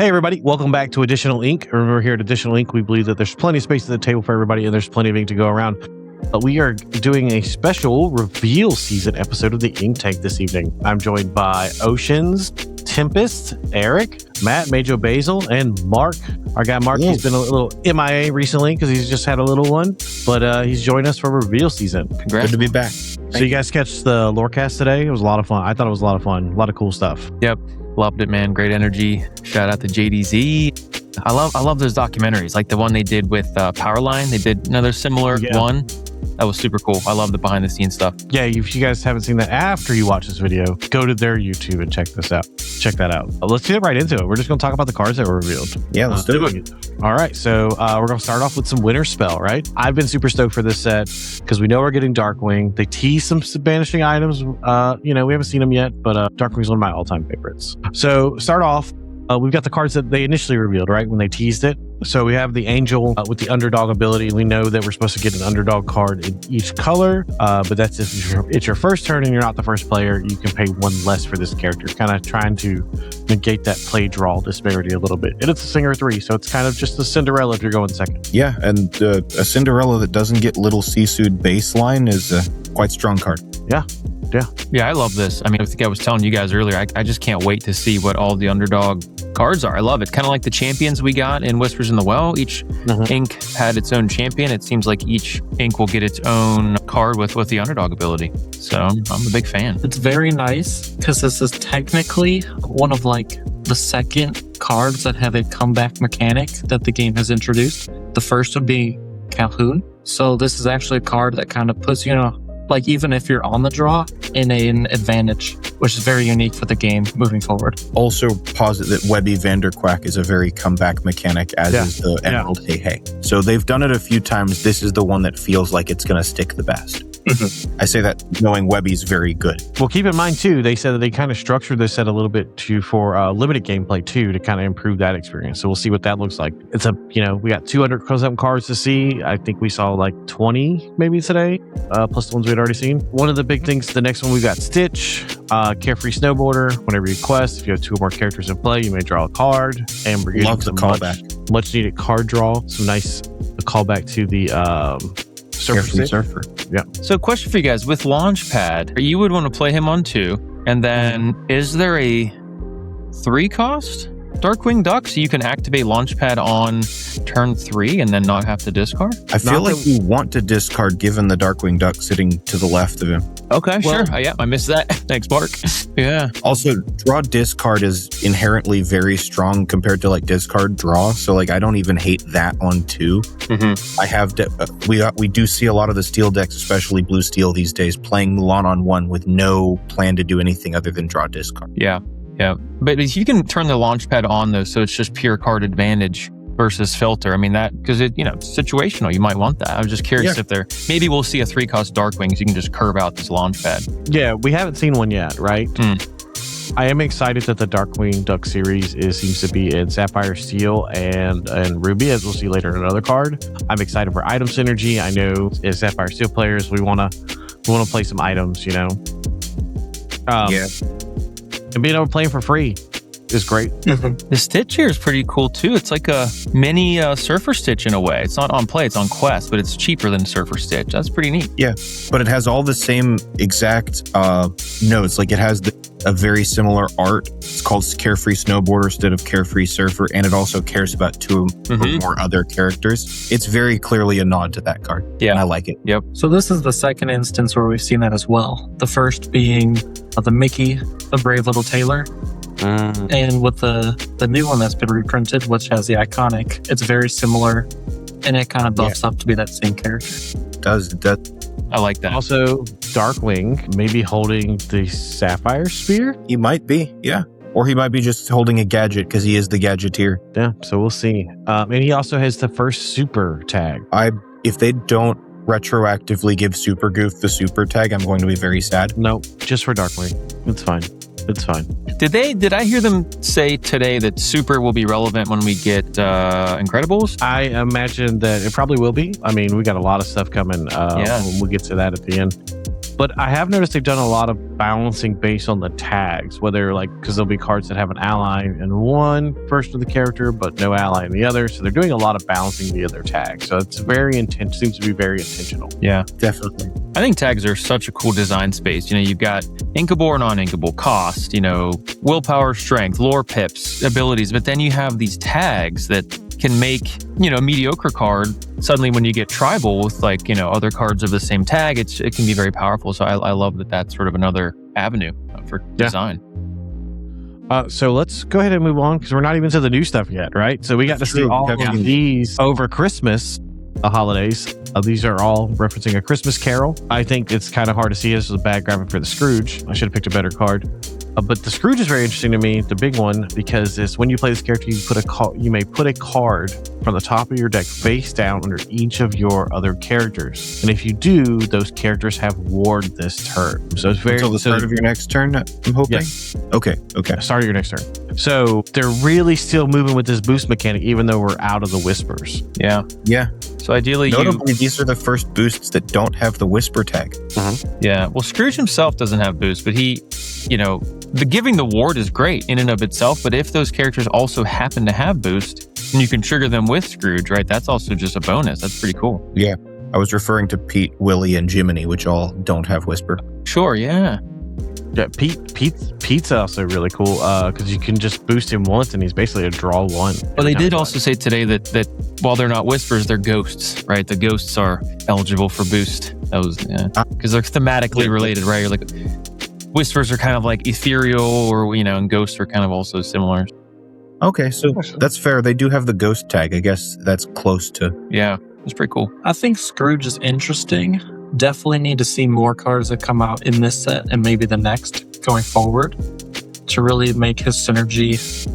Hey everybody, welcome back to Additional Ink. Remember, here at Additional Ink, we believe that there's plenty of space at the table for everybody and there's plenty of ink to go around. But we are doing a special reveal season episode of the Ink Tank this evening. I'm joined by Oceans, Tempest, Eric, Matt, Majo Basil, and Mark. Our guy Mark, He's been a little MIA recently because he's just had a little one, but he's joined us for reveal season. Congrats. Good to be back. So you guys catch the Lorecast today? It was a lot of fun. I thought it was a lot of fun. A lot of cool stuff. Yep. Loved it, man. Great energy. Shout out to JDZ. I love those documentaries, like the one they did with Powerline. They did another similar one. That was super cool. I love the behind the scenes stuff. Yeah, if you guys haven't seen that after you watch this video, go to their YouTube and check this out. Check that out. Let's get right into it. We're just going to talk about the cards that were revealed. Yeah, let's do it. All right, so we're going to start off with some Winterspell, right? I've been super stoked for this set because we know we're getting Darkwing. They tease some banishing items. We haven't seen them yet, but Darkwing's one of my all-time favorites. So start off, we've got the cards that they initially revealed, right, when they teased it. So we have the Angel with the Underdog ability. We know that we're supposed to get an Underdog card in each color, but that's if it's your first turn and you're not the first player, you can pay one less for this character, kind of trying to negate that play draw disparity a little bit. And it's a Singer 3, so it's kind of just the Cinderella if you're going second. Yeah, and a Cinderella that doesn't get little Sisu'd baseline is a quite strong card. Yeah, I love this. I mean, I think I was telling you guys earlier, I just can't wait to see what all the Underdog cards are. I love it. Kind of like the champions we got in Whispers in the Well. Each ink had its own champion. It seems like each ink will get its own card with the Underdog ability. So I'm a big fan. It's very nice because this is technically one of the second cards that have a comeback mechanic that the game has introduced. The first would be Calhoun. So this is actually a card that kind of puts you even if you're on the draw, in an advantage, which is very unique for the game moving forward. Also posit that Webby Vanderquack is a very comeback mechanic, as is the Emerald Hey Hey. So they've done it a few times. This is the one that feels like it's going to stick the best. I say that knowing Webby's very good. Well, keep in mind, too, they said that they kind of structured this set a little bit for limited gameplay, too, to kind of improve that experience. So we'll see what that looks like. It's we got 200 close-up cards to see. I think we saw 20 maybe today, plus the ones we'd already seen. One of the big things, the next one, we've got Stitch, Carefree Snowboarder. Whenever you quest, if you have 2 or more characters in play, you may draw a card. And we're getting the callback. Much needed card draw. Some nice callback to the Surfer. Yeah. So question for you guys, with Launchpad, you would want to play him on 2, and then is there a 3 cost Darkwing Duck so you can activate Launchpad on turn 3 and then not have to discard? I feel like you want to discard given the Darkwing Duck sitting to the left of him. Okay, sure. I missed that. Thanks, Mark. Yeah. Also, draw discard is inherently very strong compared to discard draw. So I don't even hate that on 2. I have we do see a lot of the steel decks, especially blue steel these days, playing Mulan on 1 with no plan to do anything other than draw discard. Yeah. But if you can turn the Launchpad on though, so it's just pure card advantage versus filter. I mean that because it's situational. You might want that. I was just curious if maybe we'll see a 3 cost Darkwing so you can just curve out this Launchpad. Yeah, we haven't seen one yet, right? I am excited that the Darkwing Duck series seems to be in Sapphire Steel and Ruby, as we'll see later in another card. I'm excited for item synergy. I know as Sapphire Steel players, we want to play some items, and being able to play them for free is great. The Stitch here is pretty cool too. It's like a mini Surfer Stitch in a way. It's not on play, it's on quest, but it's cheaper than Surfer Stitch. That's pretty neat. Yeah, but it has all the same exact notes. It has a very similar art. It's called Carefree Snowboarder instead of Carefree Surfer, and it also cares about 2 or more other characters. It's very clearly a nod to that card. Yeah, and I like it. Yep. So this is the second instance where we've seen that as well. The first being the Mickey, the Brave Little Tailor. And with the new one that's been reprinted, which has the iconic, it's very similar, and it kind of buffs up to be that same character. It does. I like that. Also, Darkwing may be holding the Sapphire Spear. He might be, yeah. Or he might be just holding a gadget because he is the gadgeteer. Yeah, so we'll see. And he also has the first super tag. If they don't retroactively give Super Goof the super tag, I'm going to be very sad. No, just for Darkwing. It's fine. Did I hear them say today that Super will be relevant when we get Incredibles? I imagine that it probably will be. I mean, we got a lot of stuff coming when we get to that at the end. But I have noticed they've done a lot of balancing based on the tags, whether because there'll be cards that have an ally in one version of the character, but no ally in the other. So they're doing a lot of balancing via their tags. So it's seems to be very intentional. Yeah, Definitely. I think tags are such a cool design space. You've got inkable or non-inkable, cost, willpower, strength, lore pips, abilities, but then you have these tags that can make, a mediocre card suddenly when you get tribal with other cards of the same tag, it can be very powerful. So I love that that's sort of another avenue for design. So let's go ahead and move on because we're not even to the new stuff yet, right? So we got to see all of these over Christmas, the holidays. These are all referencing A Christmas Carol. I think it's kind of hard to see this as a bad graphic for the Scrooge. I should have picked a better card. But the Scrooge is very interesting to me, the big one, because it's when you play this character, you may put a card from the top of your deck face down under each of your other characters. And if you do, those characters have ward this turn. So it's very... Until the start of your next turn, I'm hoping? Yes. Okay. Start of your next turn. So they're really still moving with this boost mechanic, even though we're out of the Whispers. Yeah. So ideally, notably, these are the first boosts that don't have the Whisper tag. Yeah. Well, Scrooge himself doesn't have boost, but he, giving the ward is great in and of itself. But if those characters also happen to have boost, and you can trigger them with Scrooge, right? That's also just a bonus. That's pretty cool. Yeah. I was referring to Pete, Willie, and Jiminy, which all don't have Whisper. Sure. Yeah. Yeah, Pete's also really cool because you can just boost him once and he's basically a draw one. Well, they did also say today that while they're not Whispers, they're ghosts, right? The ghosts are eligible for boost. Because they're thematically related, right? You're like, Whispers are kind of like ethereal, or and ghosts are kind of also similar. Okay, so that's fair. They do have the ghost tag. I guess that's close to. Yeah, it's pretty cool. I think Scrooge is interesting. Definitely need to see more cards that come out in this set and maybe the next going forward to really make his synergy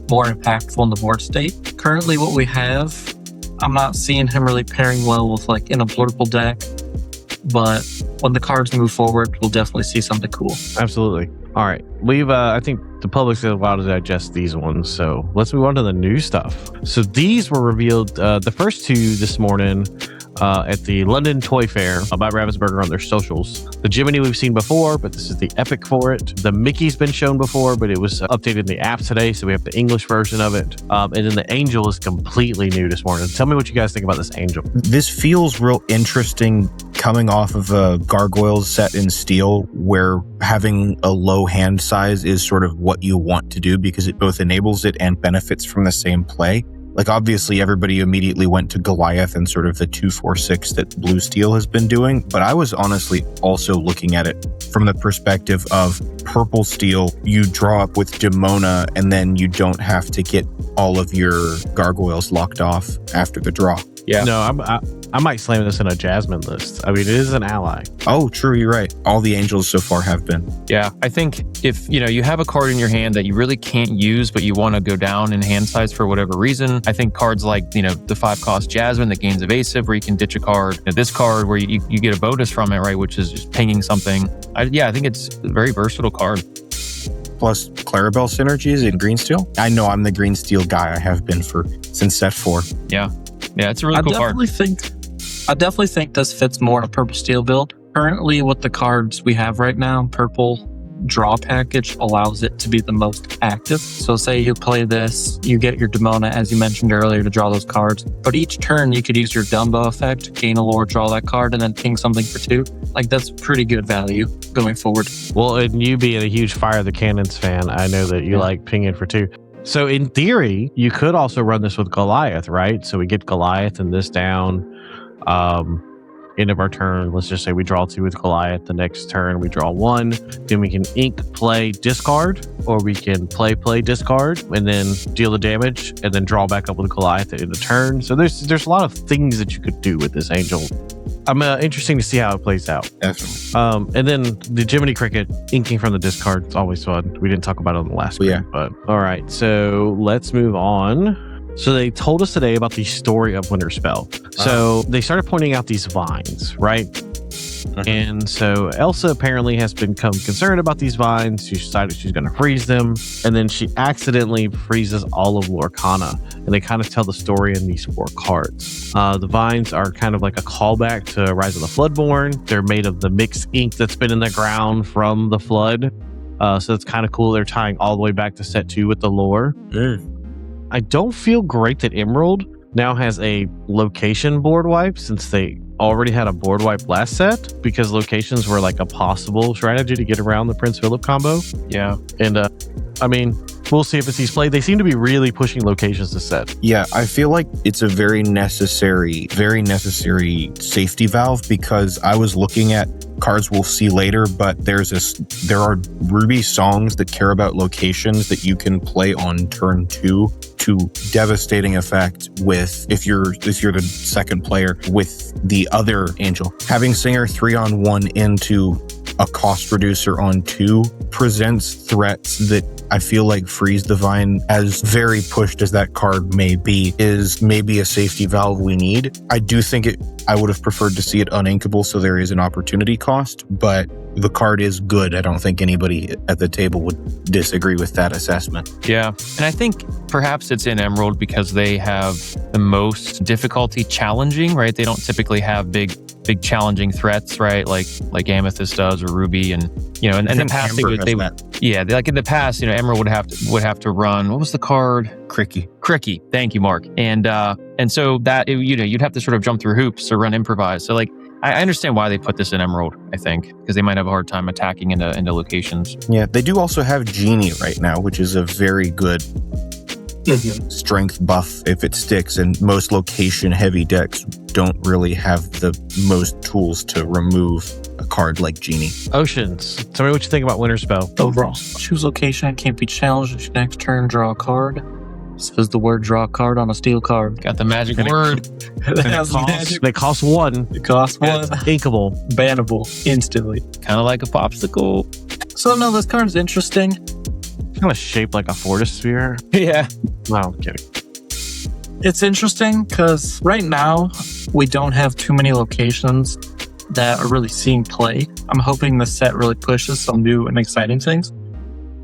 more impactful in the board state. Currently, what we have, I'm not seeing him really pairing well with in a political deck, but when the cards move forward, we'll definitely see something cool. Absolutely. All right. I think the public's got a while to digest these ones, so let's move on to the new stuff. So these were revealed, the first two this morning, at the London Toy Fair by Ravensburger on their socials. The Jiminy we've seen before, but this is the epic for it. The Mickey's been shown before, but it was updated in the app today, so we have the English version of it. And then the Angel is completely new this morning. Tell me what you guys think about this Angel. This feels real interesting coming off of a Gargoyles set in Steel, where having a low hand size is sort of what you want to do because it both enables it and benefits from the same play. Obviously, everybody immediately went to Goliath and sort of the 2-4-6 that Blue Steel has been doing. But I was honestly also looking at it from the perspective of Purple Steel. You draw up with Demona, and then you don't have to get all of your Gargoyles locked off after the draw. Yeah. No, I might slam this in a Jasmine list. I mean, it is an ally. Oh, true. You're right. All the Angels so far have been. Yeah. I think if, you have a card in your hand that you really can't use, but you want to go down in hand size for whatever reason, I think cards like, the 5-cost Jasmine that gains evasive, where you can ditch a card, this card where you get a bonus from it, right? Which is just pinging something. I think it's a very versatile card. Plus Clarabelle synergies in Green Steel. I know I'm the Green Steel guy. I have been since set 4. Yeah. Yeah, it's a really cool card. I definitely think this fits more in a Purple Steel build. Currently, with the cards we have right now, Purple Draw package allows it to be the most active. So say you play this, you get your Demona, as you mentioned earlier, to draw those cards. But each turn, you could use your Dumbo effect, gain a lore, draw that card, and then ping something for 2. That's pretty good value going forward. Well, and you being a huge Fire the Cannons fan, I know that you like pinging for 2. So in theory, you could also run this with Goliath, right? So we get Goliath and this down. End of our turn, let's just say we draw 2 with Goliath. The next turn we draw 1. Then we can ink, play, discard, or we can play, discard, and then deal the damage, and then draw back up with Goliath at the end of turn. So there's a lot of things that you could do with this Angel. I'm interesting to see how it plays out. Definitely. And then the Jiminy Cricket, inking from the discard, is always fun. We didn't talk about it on the last screen, but all right. So let's move on. So they told us today about the story of Winterspell. So they started pointing out these vines, right? And so Elsa apparently has become concerned about these vines. She decided she's going to freeze them. And then she accidentally freezes all of Lorcana. And they kind of tell the story in these 4 cards. The vines are kind of like a callback to Rise of the Floodborn. They're made of the mixed ink that's been in the ground from the flood. So it's kind of cool. They're tying all the way back to set 2 with the lore. I don't feel great that Emerald now has a location board wipe, since they already had a board wipe last set, because locations were like a possible strategy to get around the Prince Philip combo. Yeah. And I mean, we'll see if it sees play. They seem to be really pushing locations this set. Yeah, I feel like it's a very necessary safety valve, because I was looking at cards we'll see later, but there are Ruby songs that care about locations that you can play on turn 2 to devastating effect with, if you're the second player with the other angel. Having Singer 3-on-1 into a cost reducer on 2 presents threats that I feel like Freeze Divine, as very pushed as that card may be, is maybe a safety valve we need. I do think I would have preferred to see it uninkable, so there is an opportunity cost, but the card is good. I don't think anybody at the table would disagree with that assessment. Yeah. And I think perhaps it's in Emerald because they have the most difficulty challenging, right? They don't typically have big challenging threats, right? Like Amethyst does, or Ruby, and in the past like in the past, Emerald would have to run. What was the card? Cricky. Thank you, Mark. And so that you'd have to sort of jump through hoops or run improvise. So I understand why they put this in Emerald, I think, because they might have a hard time attacking into locations. Yeah, they do also have Genie right now, which is a very good strength buff if it sticks, and most location-heavy decks don't really have the most tools to remove a card like Genie. Oceans, tell me what you think about Winterspell. Overall, choose location, can't be challenged. Next turn, draw a card. Says the word draw a card on a steel card. Got the magic word. They cost 1. It costs 1. Inkable. Bannable instantly. Kind of like a popsicle. So no, this card's interesting. Kind of shaped like a Fortis sphere. Yeah. No, I'm kidding. It's interesting because right now we don't have too many locations that are really seeing play. I'm hoping the set really pushes some new and exciting things.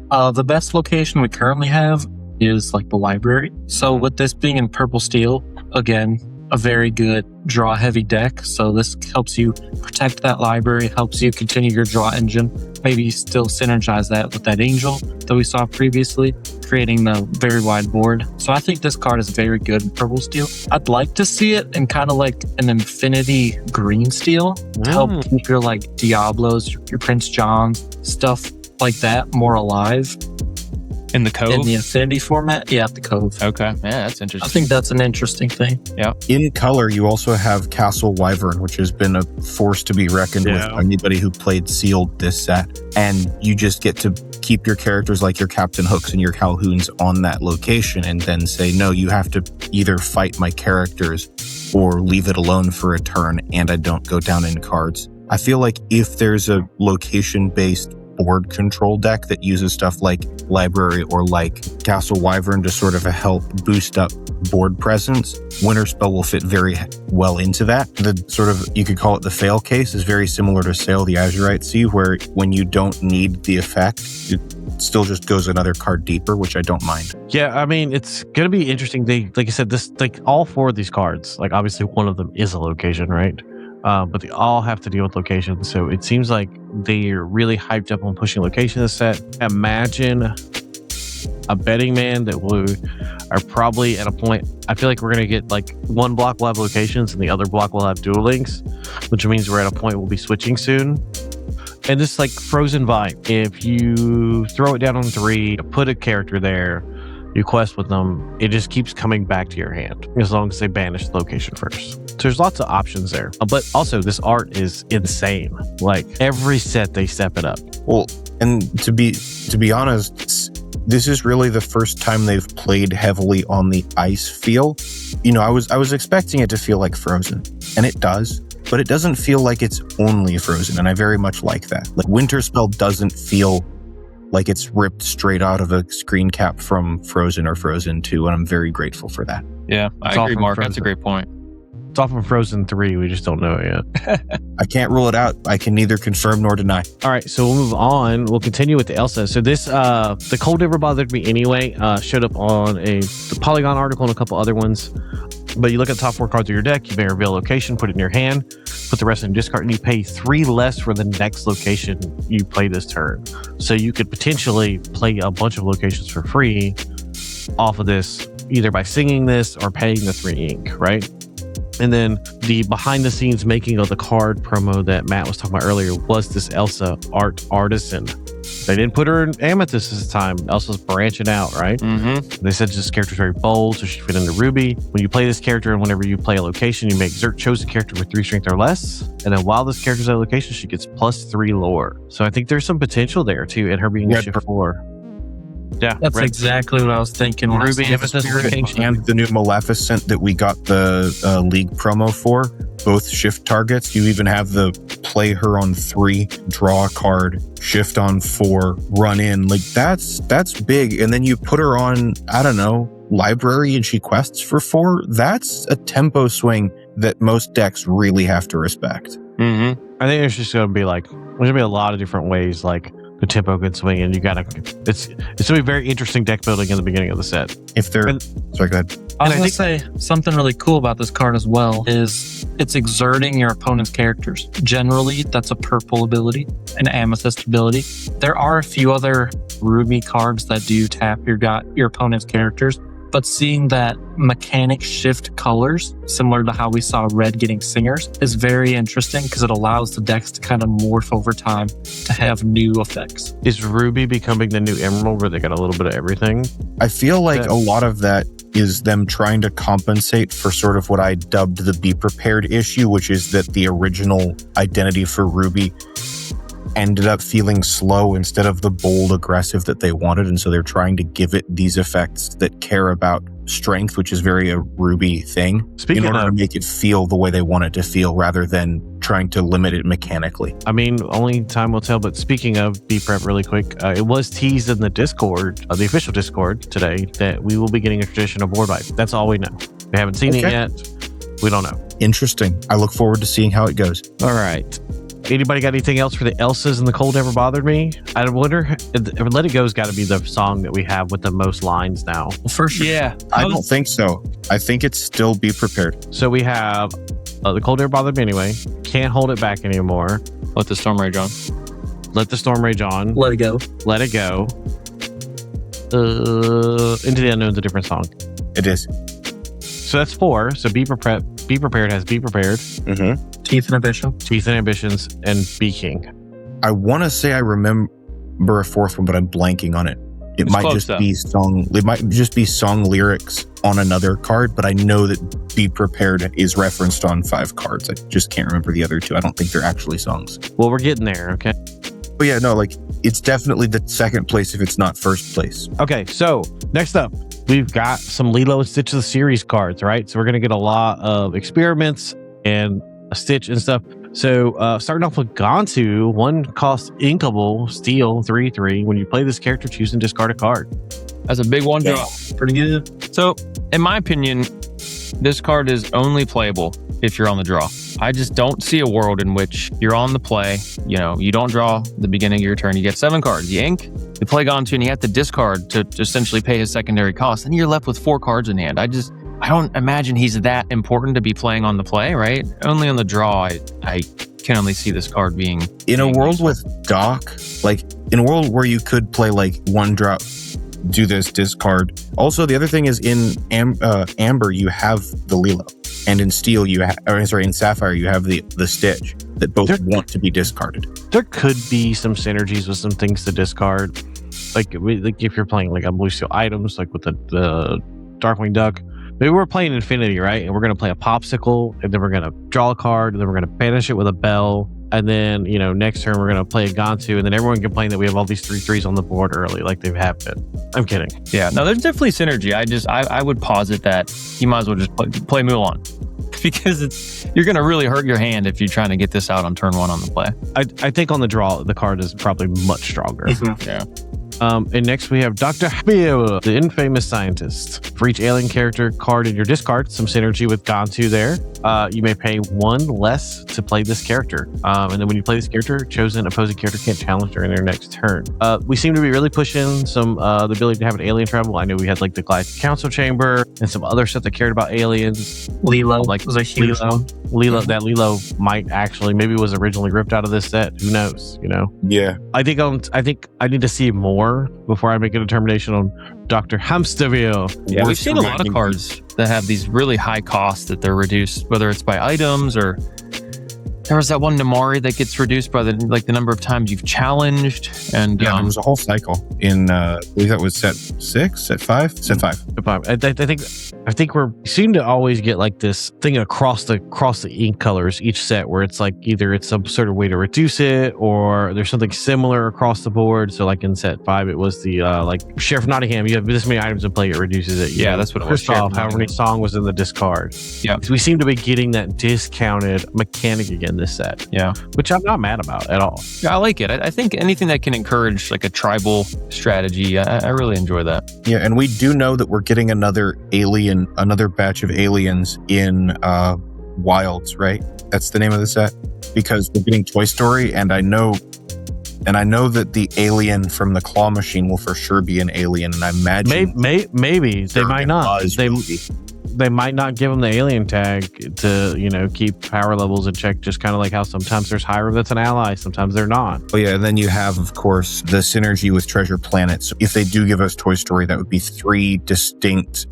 The best location we currently have is like the library. So with this being in purple steel, again, a very good draw heavy deck. So this helps you protect that library, helps you continue your draw engine. Maybe still synergize that with that angel that we saw previously, creating the very wide board. So I think this card is very good in purple steel. I'd like to see it in kind of like an infinity green steel to help keep your like Diablos, your Prince Johns, stuff like that more alive. In the Cove? In the Affinity format? Yeah, the Cove. Okay. Yeah, that's interesting. I think that's an interesting thing. Yeah. In color, you also have Castle Wyvern, which has been a force to be reckoned with by anybody who played Sealed this set. And you just get to keep your characters like your Captain Hooks and your Calhouns on that location, and then say, no, you have to either fight my characters or leave it alone for a turn, and I don't go down in cards. I feel like if there's a location-based board control deck that uses stuff like Library or like Castle Wyvern to sort of help boost up board presence, Winterspell will fit very well into that. The sort of, you could call it the fail case, is very similar to Sail the Azurite Sea, where when you don't need the effect, it still just goes another card deeper, which I don't mind. Yeah, I mean, it's going to be interesting. They, like I said, this, like all 4 of these cards, like obviously one of them is a location, right? But they all have to deal with location. So it seems like they're really hyped up on pushing location this set. Imagine a betting man that are probably at a point. I feel like we're going to get like one block will have locations and the other block will have dual links, which means we're at a point we'll be switching soon. And this like Frozen Vine, if you throw it down on 3, put a character there, you quest with them, it just keeps coming back to your hand as long as they banish the location first. So there's lots of options there. But also this art is insane. Like every set they step it up. Well, and to be honest, this is really the first time they've played heavily on the ice feel. I was expecting it to feel like Frozen, and it does, but it doesn't feel like it's only Frozen, and I very much like that. Like Winterspell doesn't feel like it's ripped straight out of a screen cap from Frozen or Frozen 2, and I'm very grateful for that. Yeah, I agree, Mark. That's a great point. It's off of Frozen 3. We just don't know it yet. I can't rule it out. I can neither confirm nor deny. All right, so we'll move on. We'll continue with the Elsa. So this, the Cold Never Bothered Me Anyway, showed up on the Polygon article and a couple other ones. But you look at the top 4 cards of your deck, you may reveal a location, put it in your hand, put the rest in your discard, and you pay 3 less for the next location you play this turn. So you could potentially play a bunch of locations for free off of this, either by singing this or paying the 3 ink, right? And then the behind the scenes making of the card promo that Matt was talking about earlier was this Elsa art artisan. They didn't put her in Amethyst this time. Elsa's branching out, right? Mm-hmm. They said this character's very bold, so she fit into Ruby. When you play this character and whenever you play a location, you make exert chosen character with 3 strength or less. And then while this character's at a location, she gets +3 lore. So I think there's some potential there too in her being a shift 4. Yeah, that's exactly what I was thinking. When Ruby, Amethyst, and the new Maleficent that we got the League promo for, both shift targets. You even have the play her on 3, draw a card, shift on 4, run in. Like that's big. And then you put her on, I don't know, library and she quests for 4. That's a tempo swing that most decks really have to respect. Mm-hmm. I think there's just going to be there's going to be a lot of different ways the tempo can swing, and you gotta. It's going to be very interesting deck building in the beginning of the set. Sorry, go ahead. I was going to say something really cool about this card as well is it's exerting your opponent's characters. Generally, that's a purple ability, an amethyst ability. There are a few other Ruby cards that do tap your opponent's characters, but seeing that mechanic shift colors, similar to how we saw red getting singers, is very interesting because it allows the decks to kind of morph over time to have new effects. Is Ruby becoming the new Emerald where they got a little bit of everything? I feel like a lot of that is them trying to compensate for sort of what I dubbed the Be Prepared issue, which is that the original identity for Ruby ended up feeling slow instead of the bold aggressive that they wanted, and so they're trying to give it these effects that care about strength, which is very a Ruby thing, in order to make it feel the way they want it to feel rather than trying to limit it mechanically. I mean, only time will tell, but speaking of B-Prep really quick, it was teased in the Discord, the official Discord today, that we will be getting a traditional board wipe. That's all we know. We haven't seen it yet. We don't know. Interesting. I look forward to seeing how it goes. All right. Anybody got anything else for the Elsas and the Cold Never Bothered Me? I wonder, Let It Go's got to be the song that we have with the most lines now. For sure. Yeah. I don't think so. I think it's still Be Prepared. So we have the Cold Never Bothered Me Anyway. Can't Hold It Back Anymore. Let the Storm Rage On. Let the Storm Rage On. Let It Go. Let It Go. Into the Unknown's a different song. It is. So that's 4. So Be Prepared has Be Prepared. Mm-hmm. Teeth and Ambition. Teeth and Ambitions, and Be King. I want to say I remember a 4th one, but I'm blanking on it. It might just be song. It might just be song lyrics on another card, but I know that Be Prepared is referenced on 5 cards. I just can't remember the other 2. I don't think they're actually songs. Well, we're getting there, okay? But yeah, no, it's definitely the second place if it's not first place. Okay, so next up, we've got some Lilo and Stitch of the series cards, right? So we're going to get a lot of experiments and a Stitch and stuff. So starting off with Gantu, 1 cost inkable, steal, 3/3. When you play this character, choose and discard a card. That's a big one draw. Pretty good. So, in my opinion, this card is only playable if you're on the draw. I just don't see a world in which you're on the play, you don't draw the beginning of your turn, you get 7 cards, you ink, you play Gantu, and you have to discard to essentially pay his secondary cost, and you're left with 4 cards in hand. I don't imagine he's that important to be playing on the play, right? Only on the draw, I can only see this card being... In a world with Doc, in a world where you could play 1 drop, do this, discard. Also, the other thing is in Amber, you have the Lilo. And in Steel, in Sapphire, you have the Stitch that both want to be discarded. There could be some synergies with some things to discard. If you're playing a blue steel items, with the Darkwing Duck. Maybe we're playing Infinity, right? And we're going to play a Popsicle, and then we're going to draw a card, and then we're going to banish it with a Bell. And then, next turn we're going to play a Gantu, and then everyone can complain that we have all these 3/3s on the board early, like they have been. I'm kidding. Yeah, no, there's definitely synergy. I would posit that you might as well just play Mulan. Because you're going to really hurt your hand if you're trying to get this out on turn 1 on the play. I think on the draw, the card is probably much stronger. Mm-hmm. Yeah. And next we have Dr. Bill, the infamous scientist. For each alien character card in your discard, some synergy with Gantu there. You may pay 1 less to play this character. And then when you play this character, chosen opposing character can't challenge during their next turn. We seem to be really pushing some the ability to have an alien travel. I know we had like the Galactic Council Chamber and some other stuff that cared about aliens. Lilo like was a huge one. Lilo, that Lilo might actually maybe was originally ripped out of this set. Who knows? Yeah. I think I need to see more before I make a determination on Dr. Hamsterville. Yeah, we've seen a lot of cards that have these really high costs that they're reduced, whether it's by items or there was that one Namari that gets reduced by the number of times you've challenged. And there was a whole cycle in I believe that was set 6, set 5, set 5. I think we seem to always get like this thing across the ink colors each set where it's like either it's some sort of way to reduce it or there's something similar across the board. So like in set 5, it was the like Sheriff Nottingham. You have this many items in play, it reduces it. Yeah, that's what it was. Christoph, however many song was in the discard. Yeah, we seem to be getting that discounted mechanic again this set. Yeah, which I'm not mad about at all. Yeah, I like it. I think anything that can encourage like a tribal strategy, I really enjoy that. Yeah, and we do know that we're getting another batch of aliens in Wilds, right? That's the name of the set, because we're getting Toy Story, and I know that the alien from the claw machine will for sure be an alien, and I imagine maybe they might not. They might not give them the alien tag to, keep power levels in check, just kind of like how sometimes there's Hyrule that's an ally, sometimes they're not. Oh yeah, and then you have, of course, the synergy with Treasure Planet. So if they do give us Toy Story, that would be three distinct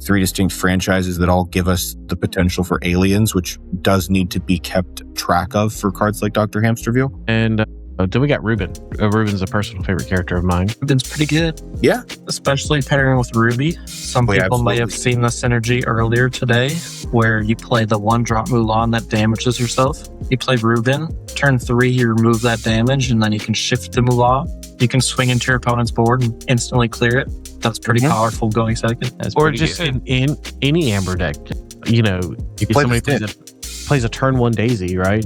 franchises that all give us the potential for aliens, which does need to be kept track of for cards like Dr. Hamsterville. And then we got Ruben. Ruben's a personal favorite character of mine. Ruben's pretty good. Yeah. Especially pairing with Ruby. Some people may have seen the synergy earlier today where you play the 1-drop Mulan that damages herself. You play Ruben. Turn 3, you remove that damage, and then you can shift to Mulan. You can swing into your opponent's board and instantly clear it. That's pretty powerful going second. Or just in any Amber deck. You somebody plays a turn 1 Daisy, right?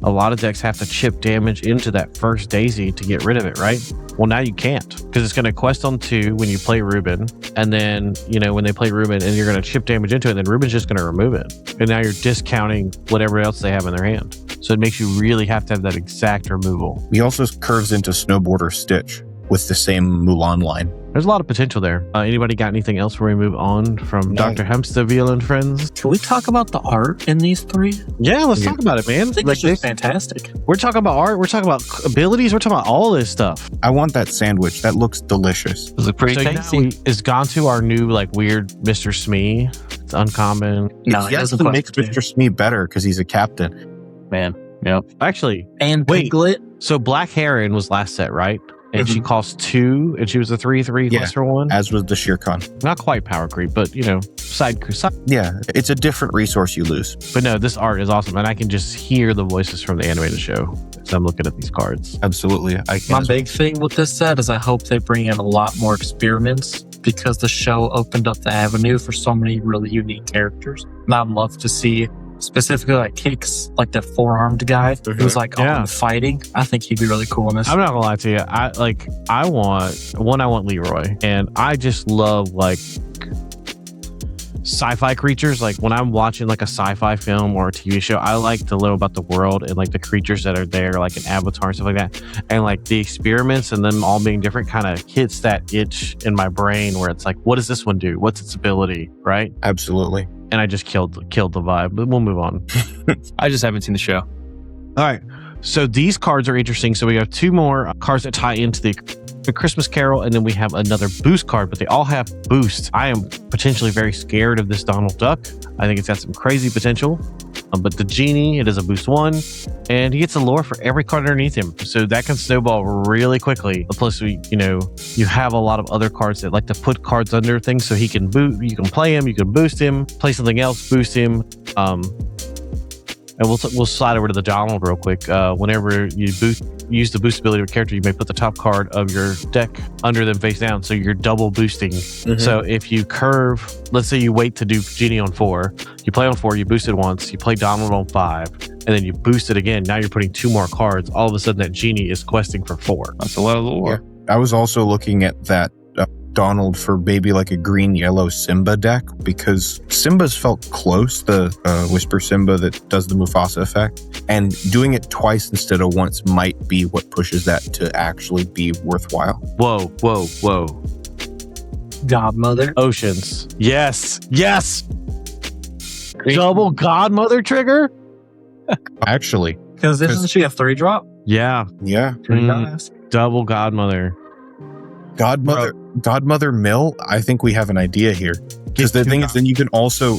A lot of decks have to chip damage into that first Daisy to get rid of it, right? Well, now you can't, because it's going to quest on 2 when you play Ruben, and then when they play Ruben and you're going to chip damage into it, then Ruben's just going to remove it, and now you're discounting whatever else they have in their hand. So it makes you really have to have that exact removal. He also curves into Snowboarder Stitch with the same Mulan line. There's a lot of potential there. Anybody got anything else before we move on from Dr. Hamsterville and friends? Can we talk about the art in these 3? Yeah, let's talk about it, man. I think it's just fantastic. We're talking about art. We're talking about abilities. We're talking about all this stuff. I want that sandwich. That looks delicious. Does look pretty tasty. Is Gantu our new weird Mr. Smee? It's uncommon. No, it doesn't make Mr. Smee better because he's a captain. Man, yep. Actually, and Piglet. So Black Heron was last set, right? And she cost 2, and she was a 3/3 lesser one. As was the Shirkan. Not quite power creep, but side. Yeah, it's a different resource you lose. But no, this art is awesome, and I can just hear the voices from the animated show as I'm looking at these cards. Absolutely, My big thing with this set is I hope they bring in a lot more experiments, because the show opened up the avenue for so many really unique characters. And I'd love to see specifically Kicks, like that 4-armed guy who's on fighting. I think he'd be really cool in this. I'm not gonna lie to you. I want Leroy, and I just love sci-fi creatures. Like when I'm watching a sci-fi film or a TV show, I like to learn about the world and the creatures that are there, like an Avatar and stuff like that. And the experiments and them all being different kind of hits that itch in my brain where it's what does this one do? What's its ability? Right? Absolutely. And I just killed the vibe, but we'll move on. I just haven't seen the show. All right. So these cards are interesting. So we have 2 more cards that tie into the Christmas Carol, and then we have another boost card, but they all have boosts. I am potentially very scared of this Donald Duck. I think it's got some crazy potential. But the Genie, it is a boost 1, and he gets a lore for every card underneath him. So that can snowball really quickly. Plus, you have a lot of other cards that like to put cards under things so he can boot. You can play him, you can boost him, play something else, boost him. And we'll slide over to the Donald real quick. Whenever you use the boost ability of a character, you may put the top card of your deck under them face down, so you're double boosting. So if you curve, let's say you wait to do Genie on 4, you play on 4, you boost it once, you play Donald on 5, and then you boost it again. Now you're putting 2 more cards. All of a sudden, that Genie is questing for 4. That's a lot of lore. I was also looking at that Donald for maybe like a green-yellow Simba deck, because Simba's felt close, the Whisper Simba that does the Mufasa effect, and doing it twice instead of once might be what pushes that to actually be worthwhile. Whoa. Godmother. Oceans. Yes. Double Godmother trigger? Actually. Because isn't she a 3-drop? Yeah. Pretty nice. Double Godmother. Godmother Mill, I think we have an idea here. Because the thing is, then you can also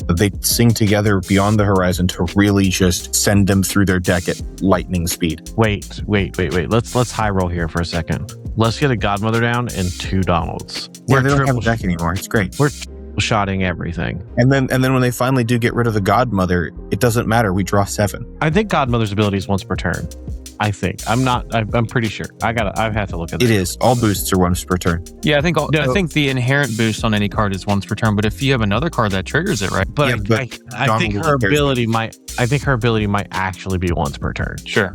they sing together beyond the horizon to really just send them through their deck at lightning speed. Wait. Let's high roll here for a second. Let's get a Godmother down and 2 Donalds. Yeah, they don't have a deck anymore. It's great. We're shotting everything. And then when they finally do get rid of the Godmother, it doesn't matter. We draw 7. I think Godmother's ability is once per turn. I think. I'm pretty sure. I've had to look at that. It is. All boosts are once per turn. Yeah, I think the inherent boost on any card is once per turn, but if you have another card that triggers it, right? But I think her ability might actually be once per turn. Sure.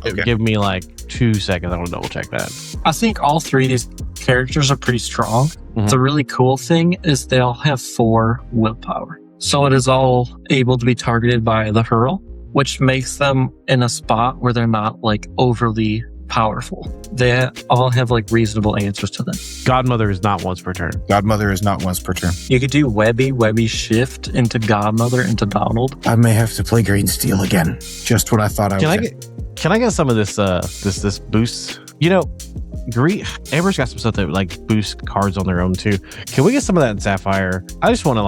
Okay. Give me like 2 seconds. I want to double check that. I think all 3 of these characters are pretty strong. Mm-hmm. The really cool thing is they all have 4 willpower. So it is all able to be targeted by the hurl, which makes them in a spot where they're not like overly powerful. They all have like reasonable answers to them. Godmother is not once per turn. Godmother is not once per turn. You could do Webby shift into Godmother into Donald. I may have to play Green Steel again. Just when I thought I was. Can I get some of this this boost? You know, Amber's got some stuff that like boost cards on their own too. Can we get some of that in Sapphire? I just want to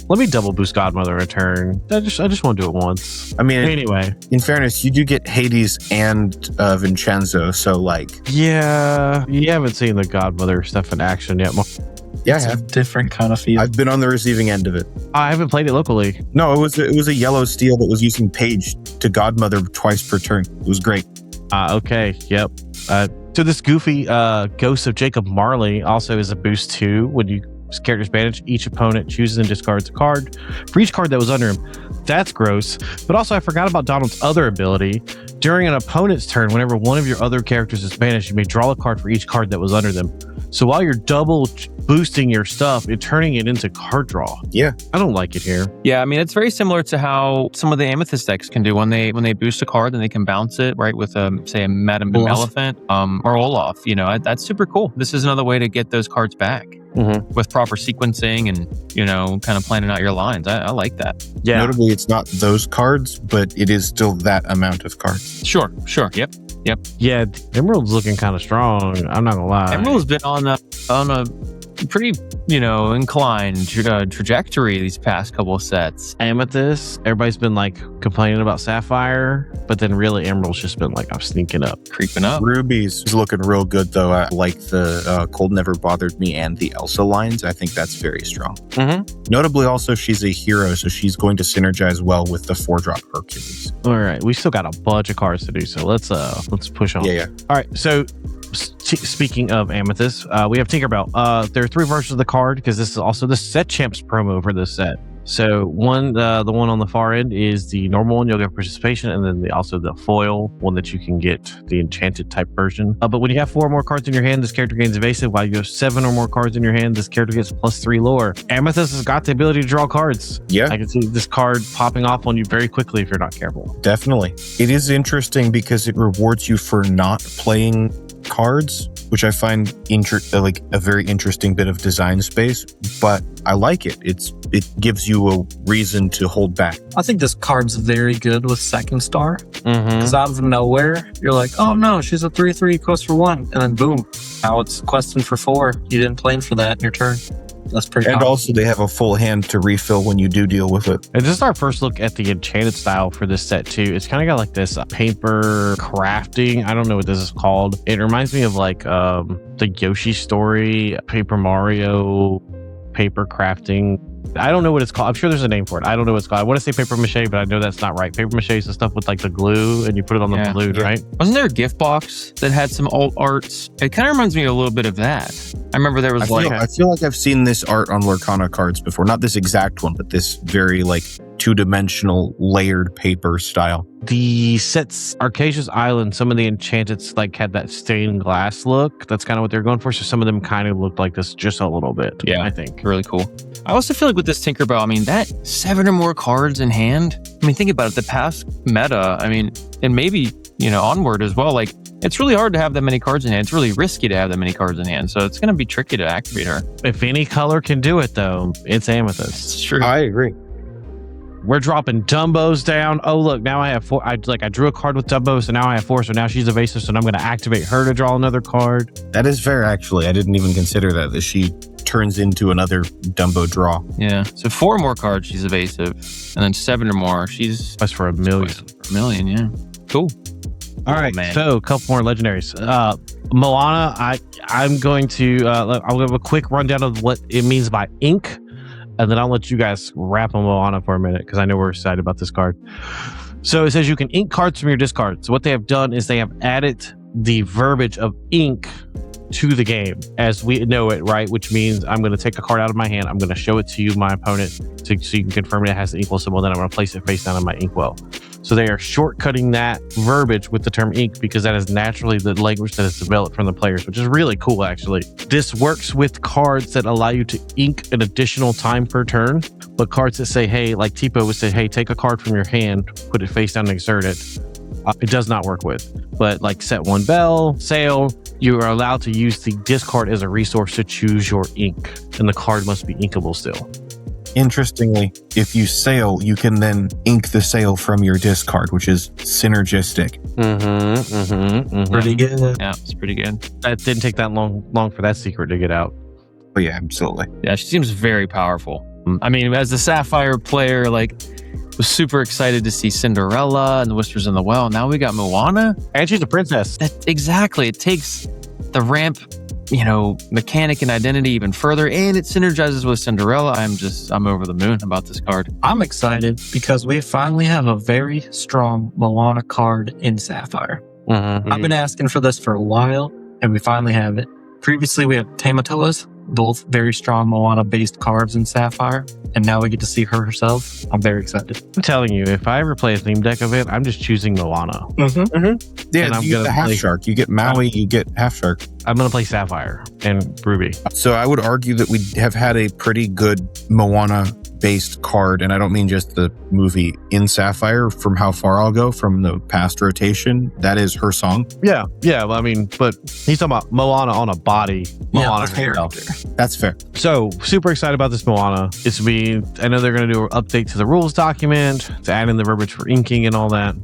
let me double boost Godmother a turn. I just want to do it once. I mean, anyway. In fairness, you do get Hades and Vincenzo, so yeah, you haven't seen the Godmother stuff in action yet. Yeah, it's a different kind of feel. I've been on the receiving end of it. I haven't played it locally. No, it was a yellow steel that was using Page to Godmother twice per turn. It was great. Okay, yep. So this goofy Ghost of Jacob Marley also is a boost too. When you character's banished, each opponent chooses and discards a card for each card that was under him. That's gross. But also, I forgot about Donald's other ability. During an opponent's turn, whenever one of your other characters is banished, you may draw a card for each card that was under them. So while you're double boosting your stuff, you're turning it into card draw. Yeah. I don't like it here. Yeah, I mean, it's very similar to how some of the Amethyst decks can do when they boost a card, then they can bounce it, right, with, say, a Madame Elephant or Olaf. You know, that's super cool. This is another way to get those cards back. Mm-hmm. With proper sequencing and, kind of planning out your lines. I like that. Yeah. Notably, it's not those cards, but it is still that amount of cards. Sure. Yep. Yeah, Emerald's looking kind of strong. I'm not gonna lie. Emerald's been on a pretty, inclined trajectory these past couple of sets. Amethyst, everybody's been complaining about Sapphire, but then really Emerald's just been I'm sneaking up, creeping up. Ruby's is looking real good though. I like the Cold Never Bothered Me and the Elsa lines. I think that's very strong. Mm-hmm. Notably, also she's a hero, so she's going to synergize well with the 4-drop Hercules. All right, we still got a bunch of cards to do, so let's push on. Yeah. All right, so speaking of Amethyst, we have Tinkerbell. There are 3 versions of the card because this is also the set champs promo for this set. So the one on the far end is the normal one. You'll get participation, and then also the foil one that you can get, the enchanted type version. But when you have 4 or more cards in your hand, this character gains evasive. While you have 7 or more cards in your hand, this character gets +3 lore. Amethyst has got the ability to draw cards. Yeah, I can see this card popping off on you very quickly if you're not careful. Definitely. It is interesting because it rewards you for not playing cards, which I find a very interesting bit of design space, but I like it. It gives you a reason to hold back. I think this card's very good with second star, because out of nowhere you're like, oh no, she's a 3/3 quest for 1, and then boom, now it's questing for 4. You didn't plan for that in your turn. That's pretty And common. also they have a full hand to refill when you do deal with it. And this is our first look at the enchanted style for this set too. It's kind of got this paper crafting. I don't know what this is called. It reminds me of the Yoshi story, Paper Mario, paper crafting. I don't know what it's called. I'm sure there's a name for it. I don't know what it's called. I want to say paper mache, but I know that's not right. Paper mache is the stuff with the glue and you put it on the balloon, right? Wasn't there a gift box that had some alt arts? It kind of reminds me a little bit of that. I remember there was I feel like I've seen this art on Lorcana cards before. Not this exact one, but this very two-dimensional layered paper style. The sets, Arcasia's Island, some of the enchanteds like had that stained glass look. That's kind of what they're going for. So some of them kind of looked like this just a little bit. Yeah, I think. Really cool. I also feel like with this Tinkerbell, I mean, that 7 or more cards in hand. I mean, think about it. The past meta, I mean, and maybe, onward as well. Like, it's really hard to have that many cards in hand. It's really risky to have that many cards in hand. So it's going to be tricky to activate her. If any color can do it, though, it's Amethyst. It's true. I agree. We're dropping Dumbos down. Oh, look, now I have 4. I drew a card with Dumbo, so now I have 4. So now she's evasive, so I'm going to activate her to draw another card. That is fair, actually. I didn't even consider that she turns into another Dumbo draw. Yeah. So 4 more cards, she's evasive. And then 7 or more, she's... That's for $1 million. For $1 million, yeah. Cool. All right, so a couple more legendaries. Moana, I'm going to... I'll give a quick rundown of what it means by ink. And then I'll let you guys wrap on Moana for a minute because I know we're excited about this card. So it says you can ink cards from your discard. So what they have done is they have added the verbiage of ink to the game as we know it, right? Which means I'm going to take a card out of my hand. I'm going to show it to you, my opponent, so you can confirm it has an equal symbol. Then I'm going to place it face down on my inkwell. So they are shortcutting that verbiage with the term ink because that is naturally the language that is developed from the players, which is really cool, actually. This works with cards that allow you to ink an additional time per turn, but cards that say, hey, like Tipo would say, hey, take a card from your hand, put it face down and exert it. It does not work with. But like Set One Bell, Sail, you are allowed to use the discard as a resource to choose your ink, and the card must be inkable still. Interestingly, if you sail, you can then ink the sail from your discard, which is synergistic. Pretty good. Yeah, it's pretty good. That didn't take that long for that secret to get out. But yeah, absolutely. Yeah, she seems very powerful. I mean, as a Sapphire player, like, was super excited to see Cinderella and the Whispers in the Well. Now we got Moana. And she's a princess. Exactly. It takes the ramp, mechanic and identity even further, and it synergizes with Cinderella. I'm over the moon about this card. I'm excited because we finally have a very strong Moana card in Sapphire. I've been asking for this for a while, and we finally have it. Previously, we had Tamatoas, both very strong Moana-based cards in Sapphire, and now we get to see her herself. I'm very excited. I'm telling you, if I ever play a theme deck of it, I'm just choosing Moana. Yeah, And you get the half shark. You get Maui, you get half shark. I'm going to play Sapphire and Ruby. So I would argue that we have had a pretty good Moana-based card, and I don't mean just the movie in Sapphire. From how far I'll go from the past rotation, that is her song. Yeah. Well, I mean, but he's talking about Moana on a body. Moana herself. That's fair. So super excited about this Moana. I know they're going to do an update to the rules document to add in the verbiage for inking and all that.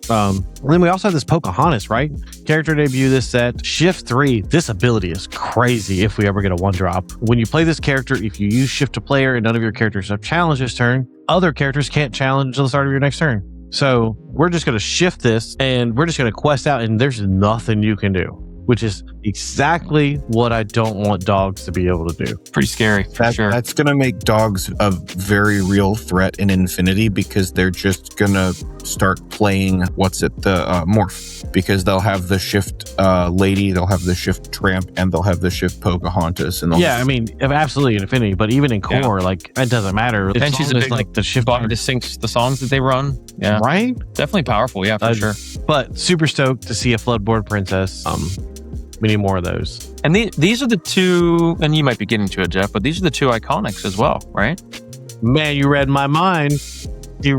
And then we also have this Pocahontas, right? Character debut this set. Shift 3. This ability is crazy if we ever get a 1-drop. When you play this character, if you use Shift to Player and none of your characters have challenged this turn, other characters can't challenge until the start of your next turn. So we're just going to shift this and we're just going to quest out and there's nothing you can do, which is exactly what I don't want dogs to be able to do. Pretty scary, for sure. That's going to make dogs a very real threat in Infinity because they're just going to start playing, the morph. Because they'll have the shift lady, they'll have the shift tramp, and they'll have the shift Pocahontas. And I mean, absolutely in Infinity, but even in core, like, it doesn't matter. And she's a big, like the shift button to sync the songs that they run. Yeah. Right? Definitely powerful, yeah, for sure. But super stoked to see a Floodboard Princess. We need more of those. And these are the two, and you might be getting to it, Jeff, but these are the two iconics as well, right? Man, you read my mind. These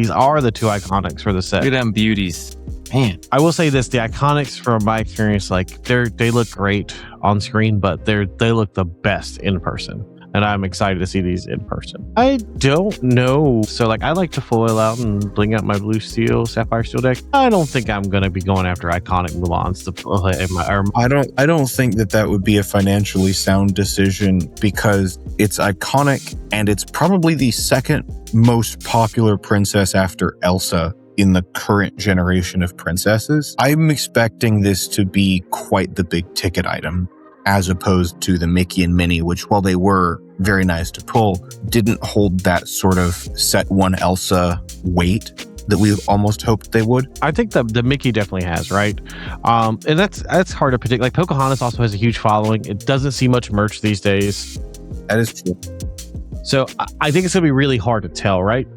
are the two iconics for the set. Look at them beauties. Man. I will say this, the iconics from my experience, like they look great on screen, but they look the best in person. And I'm excited to see these in person. I don't know. So like I like to foil out and bling out my blue steel, sapphire steel deck. I don't think I'm going to be going after iconic Mulans to play in my arm. I don't think that would be a financially sound decision because it's iconic and it's probably the second most popular princess after Elsa in the current generation of princesses. I'm expecting this to be quite the big ticket item, as opposed to the Mickey and Minnie, which while they were very nice to pull, didn't hold that sort of set one Elsa weight that we almost hoped they would. I think the Mickey definitely has, right? And that's hard to predict. Like Pocahontas also has a huge following. It doesn't see much merch these days. That is true. So I think it's going to be really hard to tell, right?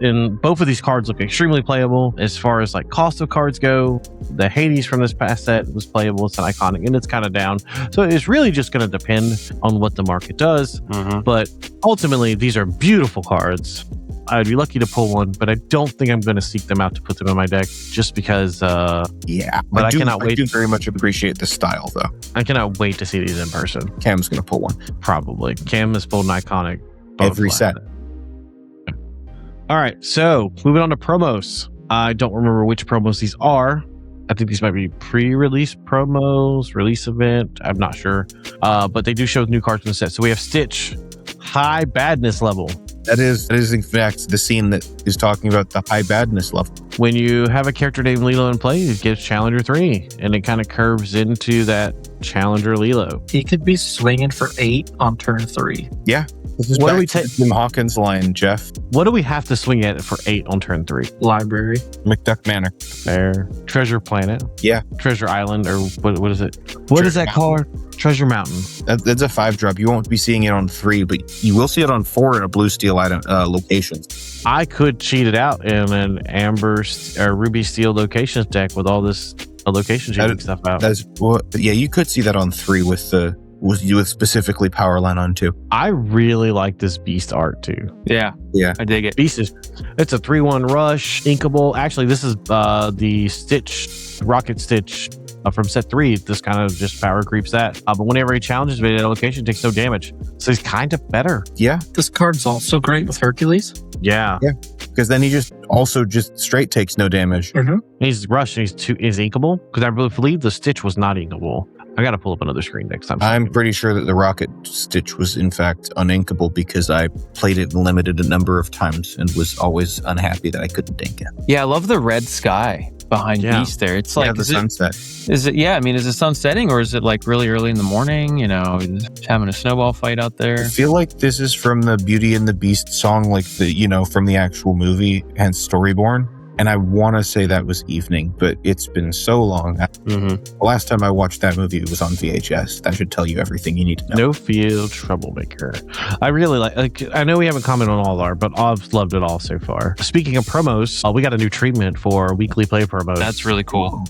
And both of these cards look extremely playable as far as like cost of cards go. The Hades from this past set was playable. It's an iconic and it's kind of down. So it's really just going to depend on what the market does. But ultimately, these are beautiful cards. I'd be lucky to pull one, but I don't think I'm going to seek them out to put them in my deck just because. But I cannot wait. I do very much appreciate the style, though. I cannot wait to see these in person. Cam's going to pull one. Probably. Cam has pulled an iconic. Every set. All right, so moving on to promos. I don't remember which promos these are. I think these might be pre-release promos, release event. I'm not sure. But they do show new cards in the set. So we have Stitch, high badness level. That is in fact the scene that is talking about the high badness level. When you have a character named Lilo in play, it gives Challenger 3, and it kind of curves into that Challenger Lilo. He could be swinging for 8 on turn 3. Yeah. This is what do we take Jim Hawkins' line, Jeff? What do we have to swing at for 8 on turn 3? Library. McDuck Manor. Fair. Treasure Planet. Yeah. Treasure Island, or what is it? What is that card? Treasure Mountain. That's a 5-drop. You won't be seeing it on 3, but you will see it on 4 in a blue steel item locations. I could cheat it out in an amber or ruby steel locations deck with all this location cheating stuff out. Yeah, you could see that on 3 with specifically Powerline on 2. I really like this Beast art too. Yeah, I dig it. Beast it's a 3/1 rush, inkable. Actually, this is the Stitch, Rocket Stitch from set 3. This kind of just power creeps that. But whenever he challenges me at a location, it takes no damage. So he's kind of better. Yeah. This card's also great with Hercules. Yeah. Yeah. Because then he just straight takes no damage. He's rushed and he's inkable. Because I believe the Stitch was not inkable. I got to pull up another screen next time. I'm pretty sure that the Rocket Stitch was in fact uninkable because I played it limited a number of times and was always unhappy that I couldn't ink it. Yeah, I love the red sky behind Beast there. It's like the sunset. Is it? Yeah, I mean, is it sun setting or is it like really early in the morning? You know, just having a snowball fight out there. I feel like this is from the Beauty and the Beast song, like from the actual movie, hence Storyborn. And I want to say that was evening, but it's been so long. The last time I watched that movie, it was on VHS. That should tell you everything you need to know. No Field Troublemaker. I really like I know we haven't commented on all our, but I've loved it all so far. Speaking of promos, we got a new treatment for weekly play promos. That's really cool.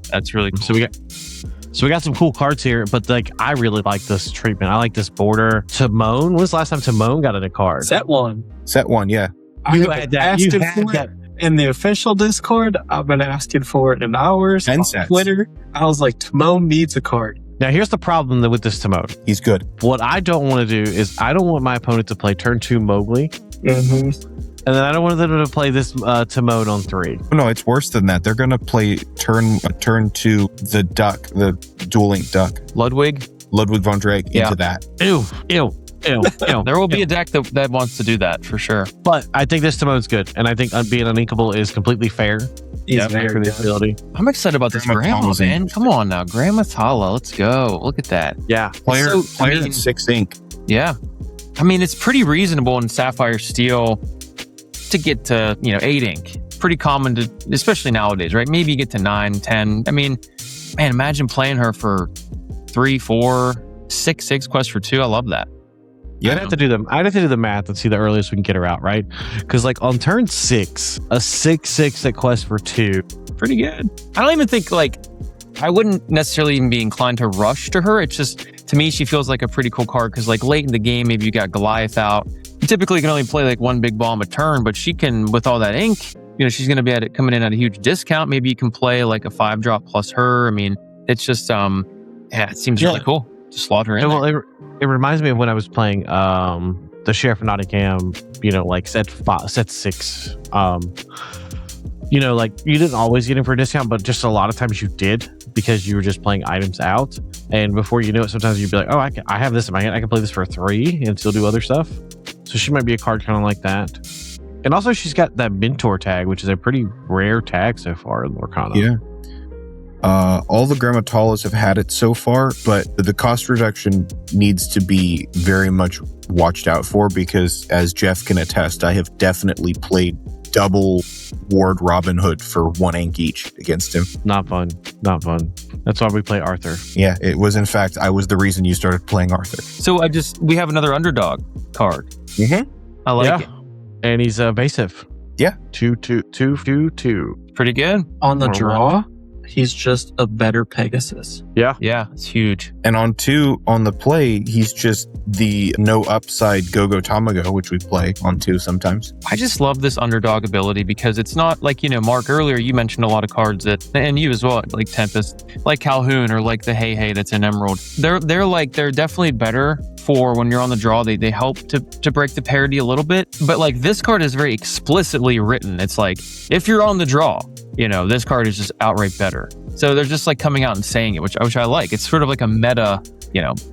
That's really cool. So we got some cool cards here, but I really like this treatment. I like this border. Timon. When was the last time Timon got in a card? Set 1, yeah. You had that. In the official Discord, I've been asking for it in hours. On Twitter, I was like, Timon needs a card. Now, here's the problem with this Timon. He's good. What I don't want to do is I don't want my opponent to play turn 2 Mowgli. And then I don't want them to play this Timon on 3. No, it's worse than that. They're going to play turn 2 the duck, the Duel Link Duck. Ludwig von Drake into that. Ew. There will be a deck that wants to do that for sure. But I think this Timon's good, and I think being uninkable is completely fair. He's very for the ability. I'm excited about this Grandma, man. Come on now, Grandma Tala. Let's go. Look at that. Yeah. Player 6 ink. Yeah. I mean, it's pretty reasonable in Sapphire Steel to get to 8 ink. Pretty common to, especially nowadays, right? Maybe you get to 9, 10. I mean, man, imagine playing her for 3, 4, 6 quests for 2. I love that. Yeah, I'd have to do the math and see the earliest we can get her out, right? Because on turn 6, a 6/6 that quest for 2, pretty good. I don't even think I wouldn't necessarily even be inclined to rush to her. It's just, to me, she feels like a pretty cool card because late in the game, maybe you got Goliath out. You typically can only play one big bomb a turn, but she can, with all that ink, she's going to be coming in at a huge discount. Maybe you can play a 5-drop plus her. I mean, it's just, it seems really cool to slot her in. Well, it reminds me of when I was playing the Sheriff of Nottingham, set 6. You didn't always get in for a discount, but just a lot of times you did because you were just playing items out. And before you know it, sometimes you'd be like, oh, I have this in my hand. I can play this for 3 and still do other stuff. So she might be a card kind of like that. And also she's got that Mentor tag, which is a pretty rare tag so far in Lorcana. Yeah. All the Grammatalas have had it so far, but the cost reduction needs to be very much watched out for because, as Jeff can attest, I have definitely played double Ward Robin Hood for 1 ink each against him. Not fun. That's why we play Arthur. Yeah, it was in fact, I was the reason you started playing Arthur. So we have another Underdog. card. Mm-hmm. I like it. And he's evasive. Yeah. 2/2. Pretty good. On the Or draw, he's just a better Pegasus. Yeah. Yeah, it's huge. And on 2, on the play, he's just the no upside Go-Go Tamago, which we play on 2 sometimes. I just love this Underdog ability because it's not like, Mark, earlier you mentioned a lot of cards that, and you as well, like Tempest, like Calhoun, or like the Hey that's in Emerald. They're definitely better for when you're on the draw. They help to break the parity a little bit. But like this card is very explicitly written. It's like, if you're on the draw, this card is just outright better. So they're just like coming out and saying it, which I like. It's sort of like a meta,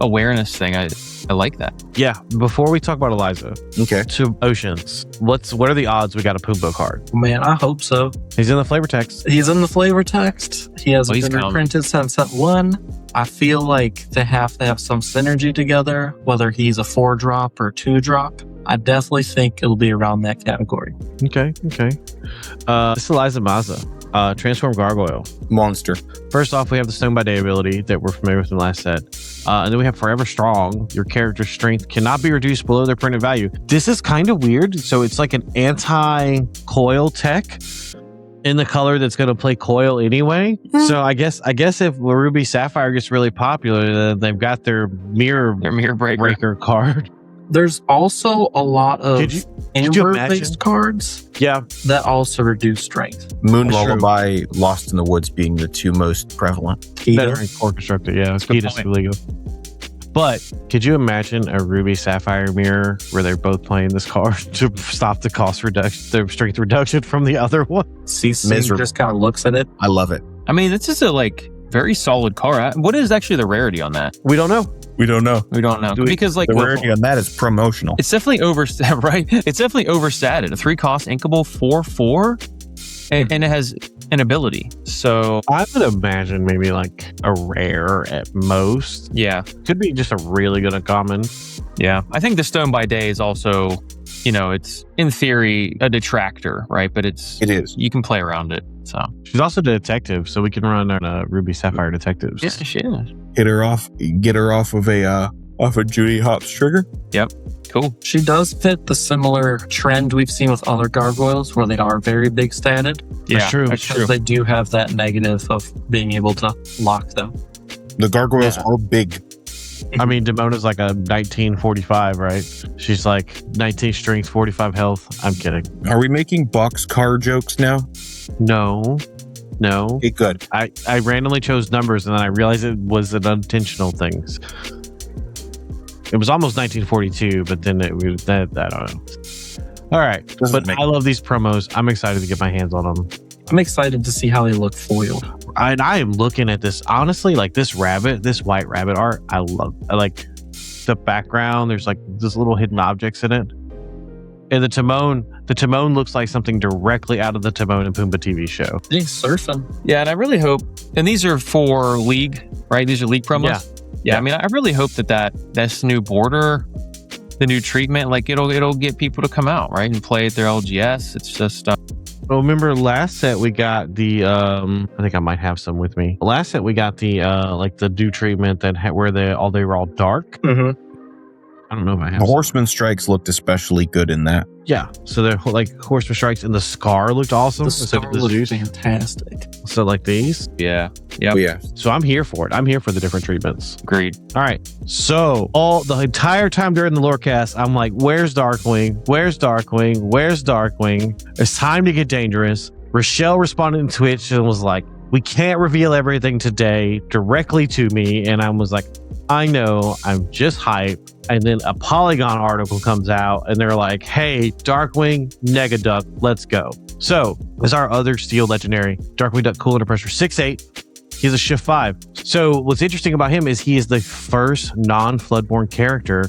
awareness thing. I like that. Yeah. Before we talk about Eliza, Okay. to Oceans, what are the odds we got a Pumbaa card? Man, I hope so. He's in the flavor text. He's in the flavor text. He hasn't He's been coming. reprinted since set 1. I feel like they have to have some synergy together, whether he's a 4-drop or 2-drop. I definitely think it'll be around that category. Okay. This is Eliza Maza. Transform Gargoyle. Monster. First off, we have the Stone by Day ability that we're familiar with in the last set. And then we have Forever Strong. Your character's strength cannot be reduced below their printed value. This is kind of weird. So it's like an anti-coil tech in the color that's going to play coil anyway. So I guess if Ruby Sapphire gets really popular, then they've got their mirror breaker card. There's also a lot of Could you imagine? Amber-based cards Yeah. that also reduce strength. Moon That's true. Lullaby, Lost in the Woods being the 2 most prevalent. Better in core constructed. Yeah. That's a good Keita's point. illegal. But could you imagine a Ruby Sapphire mirror where they're both playing this card to stop the cost reduction, the strength reduction from the other one? CC Miserable. just kind of looks at it. I love it. I mean, this is a very solid card. What is actually the rarity on that? We don't know. We don't know. We don't know. Because The rarity on that is promotional. it's definitely right? It's definitely overstated. A 3-cost inkable 4/4, and it has an ability. So I would imagine maybe like a rare at most. yeah, Could be just a really good uncommon. yeah. I think the Stone by Day is also, it's in theory a detractor, right? But It is. you can play around it. So She's also a detective, so we can run Ruby Sapphire detectives. yeah, she is. Get her off of a Judy Hopps trigger. Cool. She does fit the similar trend we've seen with other gargoyles where they are very big statted. Yeah, true. That's Because true. they do have that negative of being able to lock them. The gargoyles Yeah. are big. I mean, Demona's like a 1945, right? She's like 19 strength, 45 health. I'm kidding. Are we making boxcar jokes now? No. Okay, good. I randomly chose numbers and then I realized it was an unintentional thing. It was almost 1942, but then I don't know. All right. Doesn't But make- I love these promos. I'm excited to get my hands on them. I'm excited to see how they look foiled. And I am looking at this, honestly, like this white rabbit art. I like the background. There's like this little hidden objects in it. And the Timon looks like something directly out of the Timon and Pumbaa TV show. He's surfing. Yeah, and I really hope, and these are for League, right? These are League promos. Yeah. I mean, I really hope that this new border, the new treatment, like it'll get people to come out, right, and play at their LGS. It's just Well, remember last set we got the I think I might have some with me. Last set we got the like the dew treatment that where they were all dark. Mm-hmm. I don't know if I have The some. Horseman Strikes looked especially good in that. Yeah, so they're like Horseman Strikes and the Scar looked awesome. The instead star of the looks Zeus. fantastic. So like these. yeah, Oh, yeah. So I'm here for it. I'm here for the different treatments. agreed. All right. So the entire time during the Lorecast, I'm like, where's Darkwing? Where's Darkwing? Where's Darkwing? It's time to get dangerous. Rochelle responded in Twitch and was like, we can't reveal everything today directly to me. And I was like, I know, I'm just hyped. And then a Polygon article comes out and they're like, hey, Darkwing, Negaduck, let's go. So as our other steel legendary, Darkwing Duck, cool under pressure, 6'8". He's a shift 5. So what's interesting about him is he is the first non-Floodborn character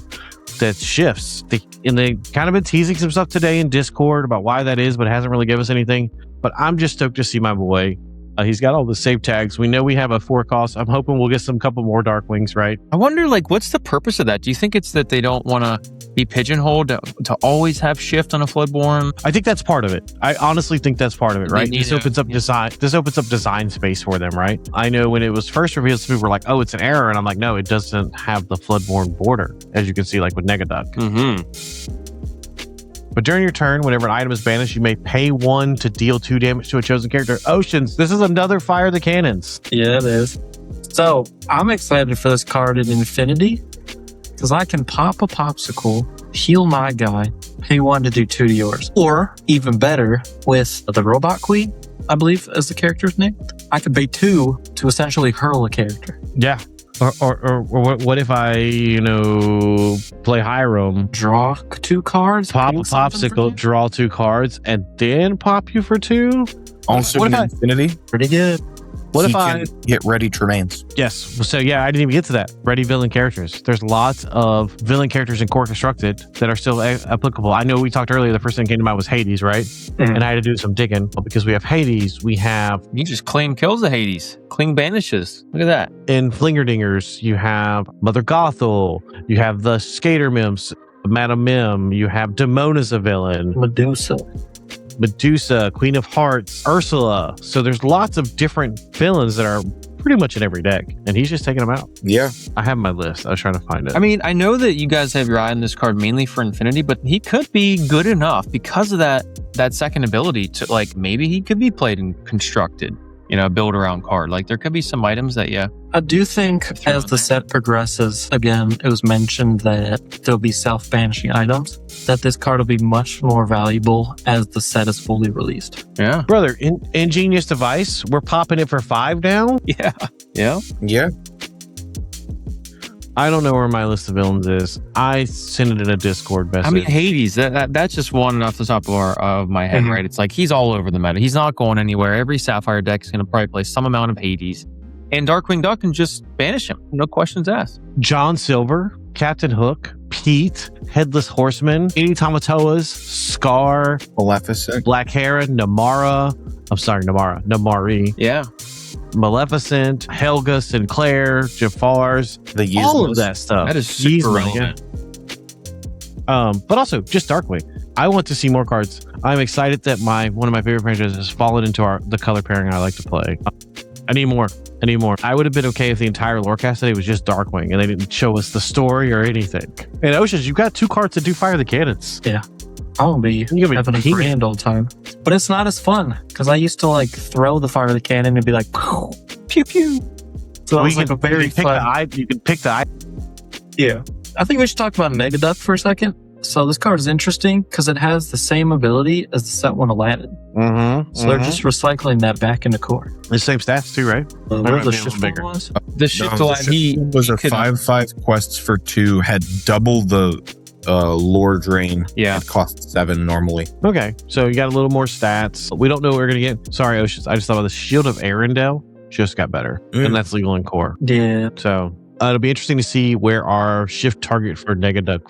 that shifts. And they kind of been teasing some stuff today in Discord about why that is, but it hasn't really given us anything. But I'm just stoked to see my boy He's got all the save tags. We know we have a 4 cost. I'm hoping we'll get some couple more Darkwings, right? I wonder, like, what's the purpose of that? Do you think it's that they don't want to be pigeonholed to always have shift on a Floodborn? I think that's part of it. I honestly think that's part of it, right? This opens up design. This opens up design space for them, right? I know when it was first revealed, people were like, "Oh, it's an error," and I'm like, "No, it doesn't have the Floodborn border," as you can see, like with Negaduck. But during your turn, whenever an item is banished, you may pay 1 to deal 2 damage to a chosen character. Oceans, this is another Fire the Cannons. Yeah, it is. So I'm excited for this card in Infinity because I can pop a popsicle, heal my guy, pay 1 to do 2 to yours. Or even better, with the Robot Queen, I believe is the character's name, I could pay 2 to essentially hurl a character. Yeah. Or what if I, play Hiram, Draw 2 cards, pop a popsicle, draw 2 cards, and then pop you for 2? Also in Infinity, pretty good. What if I get ready Tremaines? Yes. So yeah, I didn't even get to that. Ready villain characters. There's lots of villain characters in Core Constructed that are still applicable. I know we talked earlier, the first thing that came to mind was Hades, right? Mm-hmm. And I had to do some digging. But because we have Hades, we have... You just claim kills the Hades. Cling banishes. Look at that. In Flingerdingers, you have Mother Gothel. You have the Skater Mims, Madam Mim. You have Demona as a villain. Medusa, Queen of Hearts, Ursula. So there's lots of different villains that are pretty much in every deck, and he's just taking them out. Yeah. I have my list. I was trying to find it. I mean, I know that you guys have your eye on this card mainly for Infinity, but he could be good enough because of that second ability to, like, maybe he could be played in Constructed, build around card. Like, there could be some items that, I do think as the set progresses, again, it was mentioned that there'll be self-banishing items, that this card will be much more valuable as the set is fully released. Yeah. Brother, Ingenious Device, we're popping it for 5 now? Yeah. Yeah. Yeah. I don't know where my list of villains is. I sent it in a Discord message. I mean, Hades, that's just one off the top of my head, right? It's like he's all over the meta. He's not going anywhere. Every Sapphire deck is going to probably play some amount of Hades. And Darkwing Duck can just banish him. No questions asked. John Silver, Captain Hook, Pete, Headless Horseman, 80 Tamatoas, Scar, Maleficent, Black Heron, Namari. Yeah. Maleficent, Helga, Sinclair, Jafar's, all of that stuff. That is super relevant. But also just Darkwing. I want to see more cards. I'm excited that one of my favorite franchises has fallen into the color pairing I like to play. I need more. I would have been okay if the entire Lorecast today was just Darkwing and they didn't show us the story or anything. And Oceans, you've got 2 cards that do Fire the Cannons. Yeah. I'll be having a grand old time. But it's not as fun because I used to throw the Fire the Cannon and be like, pew pew. So you can pick the eye. Yeah. I think we should talk about Negaduck for a second. So this card is interesting because it has the same ability as the set one Aladdin. So they're just recycling that back into core. The same stats too, right? The shift bigger was? The shift Aladdin was a 5/5 quests for 2, had double the lore drain. Yeah. It costs 7 normally. Okay, so you got a little more stats. We don't know what we're gonna get. Sorry, Oceans. I just thought about the Shield of Arendelle just got better, and that's legal in core. Yeah. So it'll be interesting to see where our shift target for Negaduck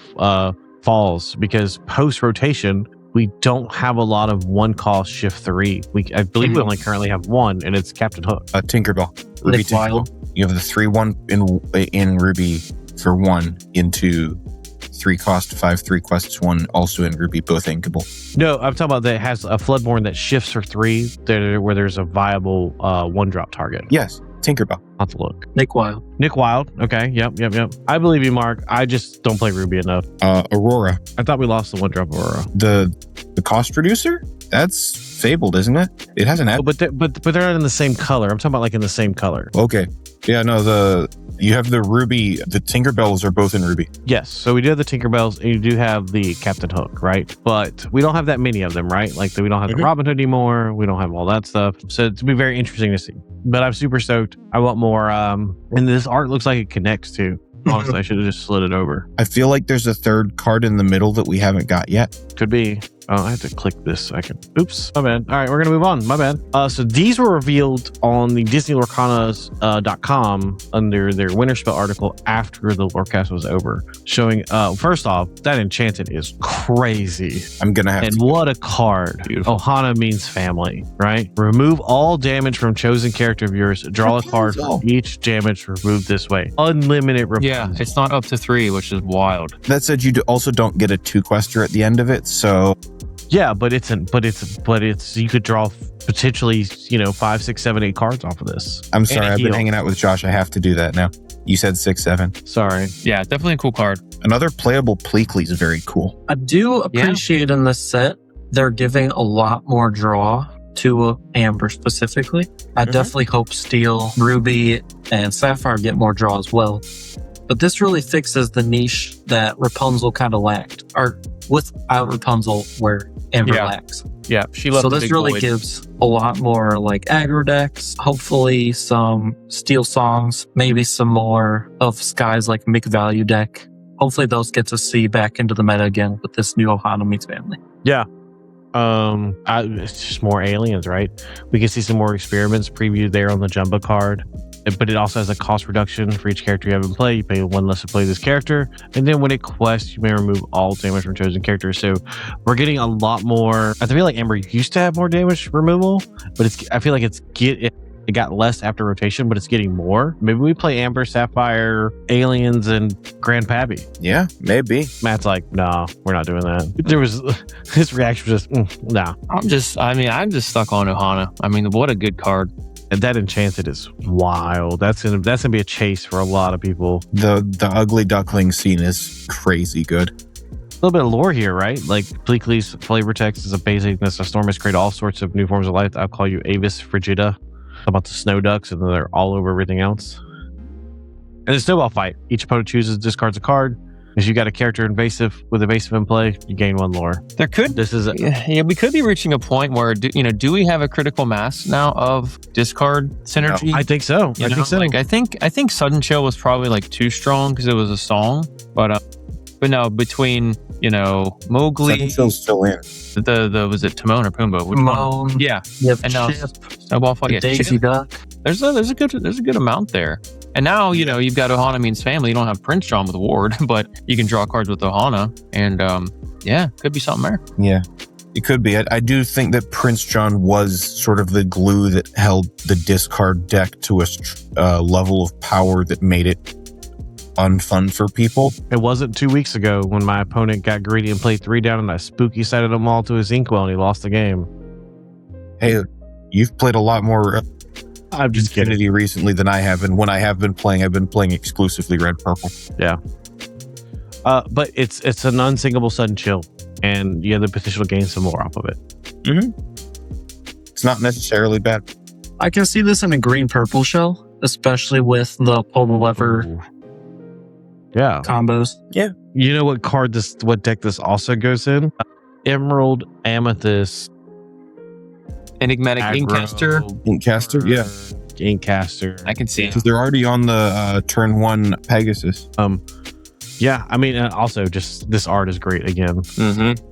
falls, because post rotation we don't have a lot of 1-cost shift 3. I believe we only currently have 1, and it's Captain Hook. Tinkerbell. Ruby Tinkerbell. You have the 3/1 in Ruby for 1 into 3 cost 5/3 quests 1 also in Ruby, both inkable. No, I'm talking about that it has a Floodborn that shifts for 3 where there's a viable 1-drop target. Yes. Tinkerbell. I'll have to look. Nick Wilde. Okay. Yep. I believe you, Mark. I just don't play Ruby enough. Aurora. I thought we lost the 1-drop Aurora. The cost reducer? That's Fabled, isn't it? It has an app. But they're not in the same color. I'm talking about in the same color. Okay. Yeah, no, you have the Ruby, the Tinkerbells are both in Ruby. Yes. So we do have the Tinkerbells, and you do have the Captain Hook, right? But we don't have that many of them, right? We don't have the Robin Hood anymore. We don't have all that stuff. So it'll be very interesting to see. But I'm super stoked. I want more. And this art looks like it connects too. Honestly, I should have just slid it over. I feel like there's a 3rd card in the middle that we haven't got yet. Could be. Oh, I had to click this so I can. Oops, my bad. All right, we're gonna move on. My bad. So these were revealed on the disneylorcana.com under their Winterspell article after the Lorecast was over, showing. First off, that enchanted is crazy. I'm gonna have. And what a card! Beautiful. Ohana means family, right? Remove all damage from chosen character of yours. Draw a card for each damage removed this way. Unlimited. Yeah, it's not up to 3, which is wild. That said, you also don't get a 2-quester at the end of it, so. Yeah, but it's you could draw potentially 5, 6, 7, 8 cards off of this. I'm sorry, I've been hanging out with Josh. I have to do that now. You said 6, 7. Sorry. Yeah, definitely a cool card. Another playable Pleakley is very cool. I do appreciate in this set they're giving a lot more draw to Amber specifically. I definitely hope Steel, Ruby, and Sapphire get more draw as well. But this really fixes the niche that Rapunzel kind of lacked, or without Rapunzel where Amber lacks. Yeah, she left. So this really gives a lot more like aggro decks, hopefully some Steel Songs, maybe some more of Sky's like McValue deck. Hopefully those get to see back into the meta again with this new Ohana meets family. Yeah. It's just more aliens, right? We can see some more experiments previewed there on the Jumbo card. But it also has a cost reduction for each character you have in play. You pay 1 less to play this character. And then when it quests, you may remove all damage from chosen characters. So we're getting a lot more. I feel like Amber used to have more damage removal, but I feel like it got less after rotation, but it's getting more. Maybe we play Amber, Sapphire, Aliens, and Grand Pabby. Yeah, maybe. Matt's like, nah, we're not doing that. There was his reaction was just, nah. I'm just stuck on Ohana. I mean, what a good card. And that enchanted is wild. That's gonna be a chase for a lot of people. The ugly duckling scene is crazy good. A little bit of lore here, right? Like Pleakley's flavor text is a basicness. A storm has created all sorts of new forms of life. I'll call you Avis frigida. About the snow ducks, and then they're all over everything else. And the snowball fight. Each opponent chooses, discards a card. If you got a character with evasive in play, you gain 1 lore. We could be reaching a point where do we have a critical mass now of discard synergy? No, I think so. I think Sudden Chill was probably like too strong because it was a song, but no, between Mowgli, Sudden Chill's still in. the was it Timon or Pumbaa? Timon, yeah, and now Snowball Fight, Daisy Duck. There's a good amount there. And now, you've got Ohana means family. You don't have Prince John with Ward, but you can draw cards with Ohana. And could be something there. Yeah, it could be. I do think that Prince John was sort of the glue that held the discard deck to a level of power that made it unfun for people. It wasn't 2 weeks ago when my opponent got greedy and played 3 down and I spooky sided them all to his Inkwell and he lost the game. Hey, you've played a lot more I'm just Infinity kidding. recently than I have, and when I have been playing, I've been playing exclusively red purple. Yeah. But it's an unsinkable Sudden Chill, and you have the potential to gain some more off of it. It's not necessarily bad. I can see this in a green-purple shell, especially with the pull the lever Yeah. combos. Yeah. You know what deck this also goes in? Emerald, Amethyst, Enigmatic Aggro, Inkcaster. Inkcaster, yeah. Inkcaster. I can see. Because they're already on the turn 1 Pegasus. Yeah, I mean, also just this art is great again.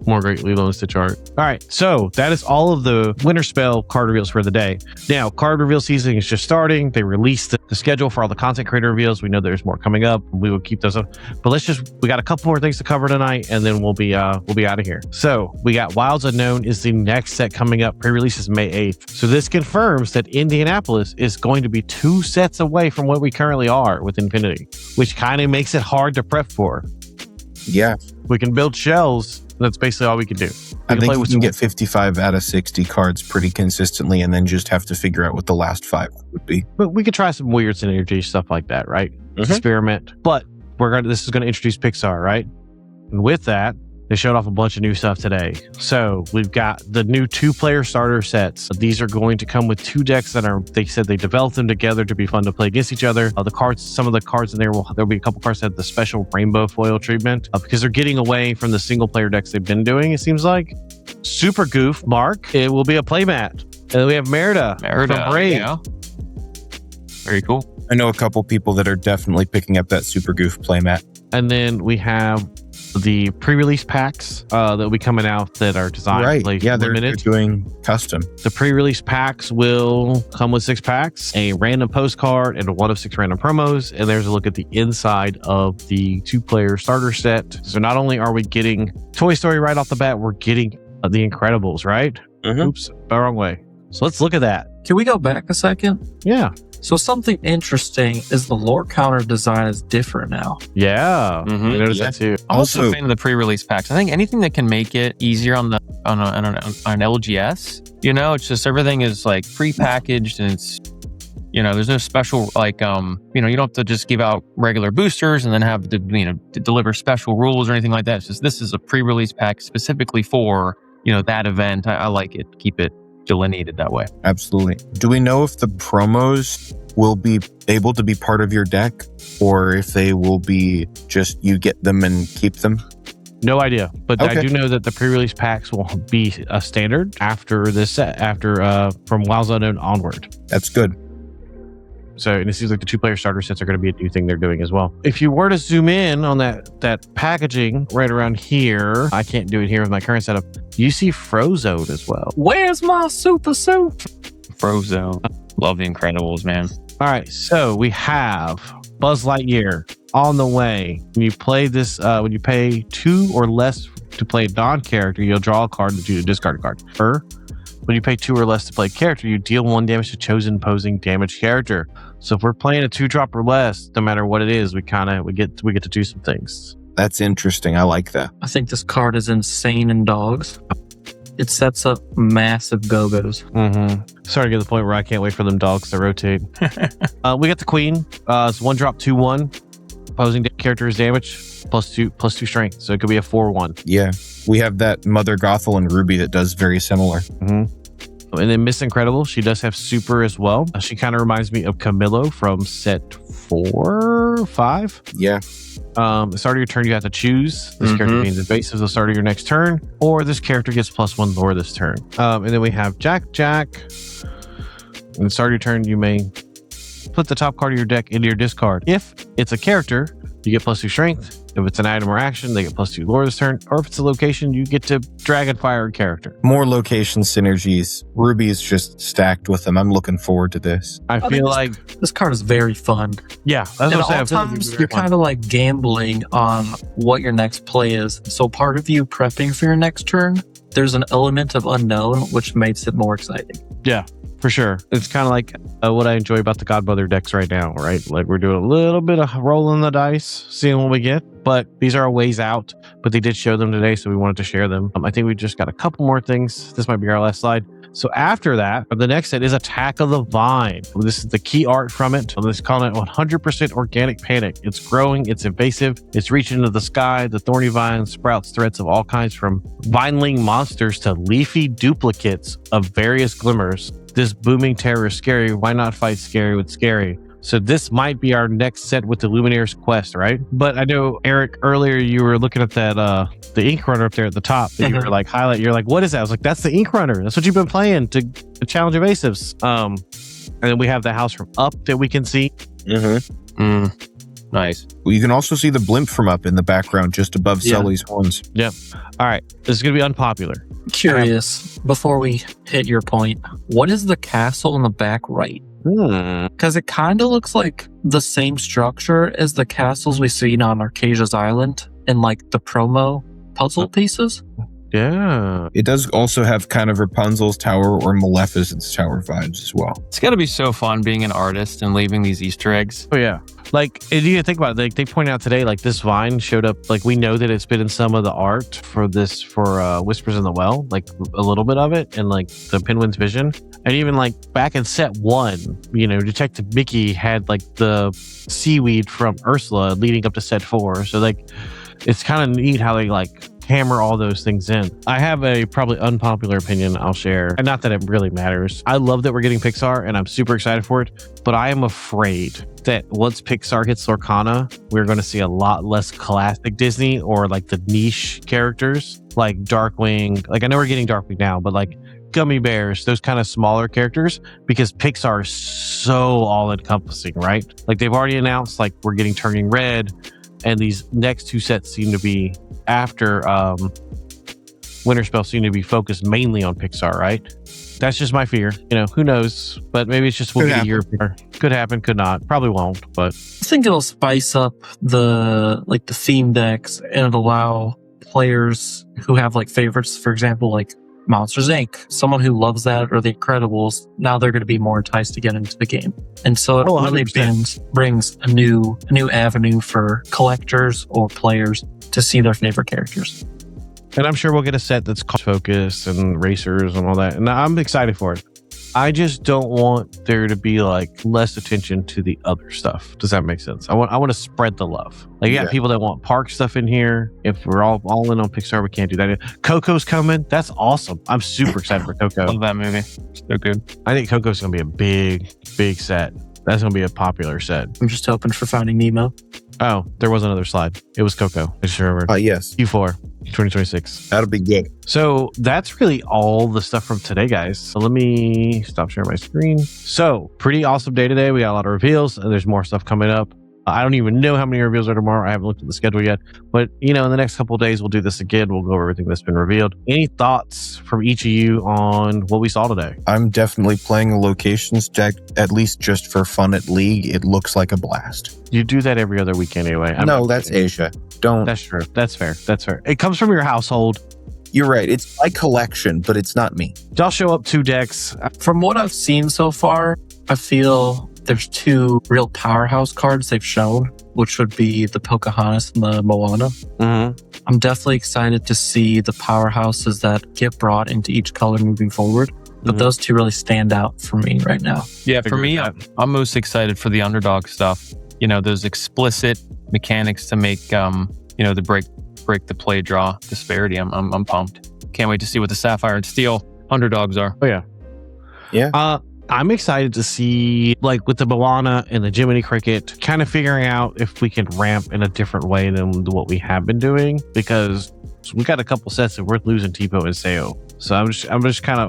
More great Lilo and Stitch art. All right, so that is all of the Winterspell card reveals for the day. Now, card reveal season is just starting. They released the schedule for all the content creator reveals. We know there's more coming up. We will keep those up. But we got a couple more things to cover tonight, and then we'll be out of here. So we got Wilds Unknown is the next set coming up. Pre-release is May 8th. So this confirms that Indianapolis is going to be 2 sets away from what we currently are with Infinity, which kind of makes it hard to prep for. Yeah. We can build shells. That's basically all we can do. I think we can get 55 out of 60 cards pretty consistently, and then just have to figure out what the last 5 would be. But we could try some weird synergy stuff like that, right? Experiment. But this is going to introduce Pixar, right? And with that, they showed off a bunch of new stuff today. So we've got the new 2-player starter sets. These are going to come with 2 decks they said they developed them together to be fun to play against each other. Some of the cards in there'll be a couple cards that have the special rainbow foil treatment because they're getting away from the single player decks they've been doing, it seems like. Super Goof, Mark, it will be a playmat. And then we have Merida from Brave. Yeah. Very cool. I know a couple people that are definitely picking up that Super Goof playmat. And then we have the pre-release packs that will be coming out that are designed Right. to play Yeah, they're limited. doing custom. The pre-release packs will come with 6 packs, a random postcard, and 1 of 6 random promos. And there's a look at the inside of the 2-player starter set. So not only are we getting Toy Story right off the bat, we're getting The Incredibles, right? Oops, the wrong way. So let's look at that. Can we go back a second? Yeah. So something interesting is the lore counter design is different now. Yeah. I noticed that too. I'm also Also- a fan of the pre-release packs. I think anything that can make it easier on an LGS, it's just everything is like pre-packaged and it's, there's no special you don't have to just give out regular boosters and then have to, to deliver special rules or anything like that. It's just, this is a pre-release pack specifically for, that event. I like it. Keep it delineated that way. Absolutely. Do we know if the promos will be able to be part of your deck, or if they will be just you get them and keep them? No idea, but I Okay. do know that the pre-release packs will be a standard after this set, from Wilds Unknown onward. That's good. So, and it seems like the 2-player starter sets are going to be a new thing they're doing as well. If you were to zoom in on that packaging right around here, I can't do it here with my current setup. You see Frozone as well. Where's my super suit? Frozone. Love The Incredibles, man. All right, so we have Buzz Lightyear on the way. When you play this, when you pay 2 or less to play a non-character, you'll draw a card to discard a card. When you pay 2 or less to play a character, you deal 1 damage to chosen opposing damaged character. So if we're playing a 2-drop or less, no matter what it is, we get to do some things. That's interesting. I like that. I think this card is insane in dogs. It sets up massive go-go's. Starting to get to the point where I can't wait for them dogs to rotate. We got the Queen. It's 1-drop 2/1. Opposing character is damage +2 strength. So it could be a 4/1. Yeah. We have that Mother Gothel and Ruby that does very similar. And then Miss Incredible, she does have super as well. She kind of reminds me of Camillo from set 4 or 5. Yeah. The start of your turn, you have to choose. This character being the base of the start of your next turn, or this character gets +1 lore this turn. And then we have Jack. In the start of your turn, you may put the top card of your deck into your discard. If it's a character, you get +2 strength. If it's an item or action, they get +2 lore this turn. Or if it's a location, you get to Dragonfire a character. More location synergies. Ruby's just stacked with them. I'm looking forward to this. I feel like, This card is very fun. yeah, that's At what all I'm saying. times, you're kind of like gambling on what your next play is. So part of you prepping for your next turn, there's an element of unknown, which makes it more exciting. Yeah, for sure. It's kind of like what I enjoy about the Godmother decks right now, right? Like we're doing a little bit of rolling the dice, seeing what we get. But these are a ways out, but they did show them today, so we wanted to share them. I think we just got a couple more things. This might be our last slide. So after that, the next set is Attack of the Vine. This is the key art from it. This is calling it 100% organic panic. It's growing, it's invasive, it's reaching into the sky. The thorny vine sprouts threats of all kinds, from vineling monsters to leafy duplicates of various glimmers. This booming terror is scary. Why not fight scary with scary? So this might be our next set with the Illumineers quest, right? But I know, Eric, earlier you were looking at that the Ink Runner up there at the top that you were like highlight. You're like, what is that? I was like, that's the Ink Runner. That's what you've been playing to challenge evasives. And then we have the house from up that we can see. Nice. Well, you can also see the blimp from up in the background just above Sully's horns. Yep. All right. This is going to be unpopular. Curious, before we hit your point, what is the castle in the back right? Because it kind of looks like the same structure as the castles we seen on Arcasia's Island in like the promo puzzle pieces. Yeah. It does also have kind of Rapunzel's tower or Maleficent's tower vibes as well. It's got to be so fun being an artist and leaving these Easter eggs. Oh, yeah. Like, if you think about it, like, they point out today, like, this vine showed up, like, we know that it's been in some of the art for Whispers in the Well, like, a little bit of it, and, like, the Pinwin's Vision. And even, like, back in set 1, Detective Mickey had, like, the seaweed from Ursula leading up to set 4. So, like, it's kind of neat how they, like, hammer all those things in. I have a probably unpopular opinion I'll share, and not that it really matters. I love that we're getting Pixar, and I'm super excited for it, but I am afraid that once Pixar hits Lorcana, we're going to see a lot less classic Disney or like the niche characters like Darkwing. Like, I know we're getting Darkwing now, but like gummy bears, those kind of smaller characters, because Pixar is so all-encompassing, right? Like they've already announced, like we're getting Turning Red, and these next two sets seem to be after Winterspell seem to be focused mainly on Pixar, right? That's just my fear. Who knows? But maybe it's just we'll get a year. Could happen, could not. Probably won't. But I think it'll spice up the theme decks, and it'll allow players who have like favorites, for example, like Monsters Inc. Someone who loves that, or The Incredibles, now they're going to be more enticed to get into the game. And so it really brings a new avenue for collectors or players to see their favorite characters. And I'm sure we'll get a set that's cost focused and racers and all that. And I'm excited for it. I just don't want there to be like less attention to the other stuff. Does that make sense? I want to spread the love. Like you got people that want park stuff in here. If we're all in on Pixar, we can't do that. Coco's coming. That's awesome. I'm super excited for Coco. Love that movie. So good. I think Coco's going to be a big set. That's going to be a popular set. I'm just hoping for Finding Nemo. Oh, there was another slide. It was Coco. I just remembered. Yes. Q4 2026. That'll be good. So that's really all the stuff from today, guys. So let me stop sharing my screen. So pretty awesome day today. We got a lot of reveals, and there's more stuff coming up. I don't even know how many reveals are tomorrow. I haven't looked at the schedule yet. But, in the next couple of days, we'll do this again. We'll go over everything that's been revealed. Any thoughts from each of you on what we saw today? I'm definitely playing a locations deck, at least just for fun at League. It looks like a blast. You do that every other week anyway. No, that's Asia. Don't. That's true. That's fair. It comes from your household. You're right. It's my collection, but it's not me. Y'all show up 2 decks. From what I've seen so far, I feel there's 2 real powerhouse cards they've shown, which would be the Pocahontas and the Moana. Mm-hmm. I'm definitely excited to see the powerhouses that get brought into each color moving forward. But those 2 really stand out for me right now. Yeah, for me, I'm most excited for the Underdog stuff. Those explicit mechanics to make, the break the play draw disparity. I'm pumped. Can't wait to see what the Sapphire and Steel Underdogs are. Oh, yeah. Yeah. I'm excited to see, like with the Moana and the Jiminy Cricket, kind of figuring out if we can ramp in a different way than what we have been doing, because we got a couple sets that we're losing Tipo and Seo. So I'm kind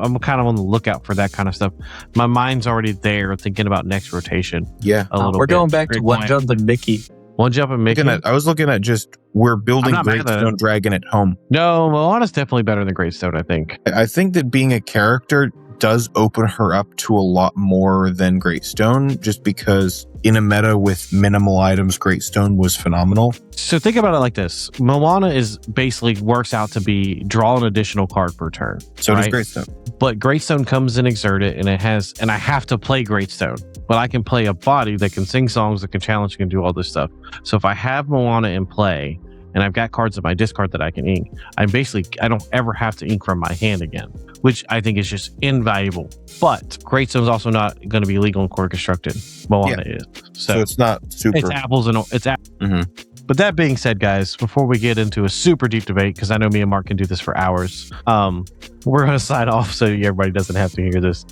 of on the lookout for that kind of stuff. My mind's already there thinking about next rotation. Yeah. We're going back to One Jump and Mickey. One Jump and Mickey. I was looking at we're building Greatstone Dragon at home. No, Moana's definitely better than Greatstone, I think. I think that being a character does open her up to a lot more than Greatstone, just because in a meta with minimal items, Greatstone was phenomenal. So think about it like this. Moana is basically works out to be draw an additional card per turn. So does Greatstone. But Greatstone comes in Exerted, and I have to play Greatstone. But I can play a body that can sing songs, that can challenge, can do all this stuff. So if I have Moana in play, and I've got cards in my discard that I can ink, I don't ever have to ink from my hand again, which I think is just invaluable. But Greatstone's also not going to be legal in Core Constructed. Moana is. So it's not super. It's apples and it's apples. Mm-hmm. But that being said, guys, before we get into a super deep debate, because I know me and Mark can do this for hours, we're going to sign off so everybody doesn't have to hear this.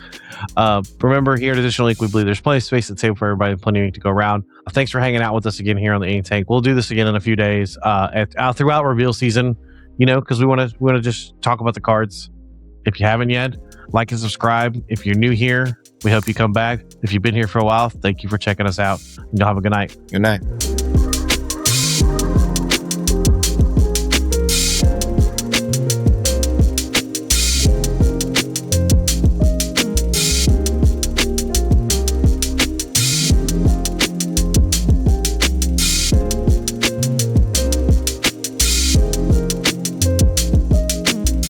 Remember, here at Additional Ink, we believe there's plenty of space at the table for everybody and plenty of ink to go around. Thanks for hanging out with us again here on the Ink Tank. We'll do this again in a few days throughout reveal season, because we want to just talk about the cards. If you haven't yet, like and subscribe. If you're new here, we hope you come back. If you've been here for a while, thank you for checking us out. Y'all have a good night. Good night.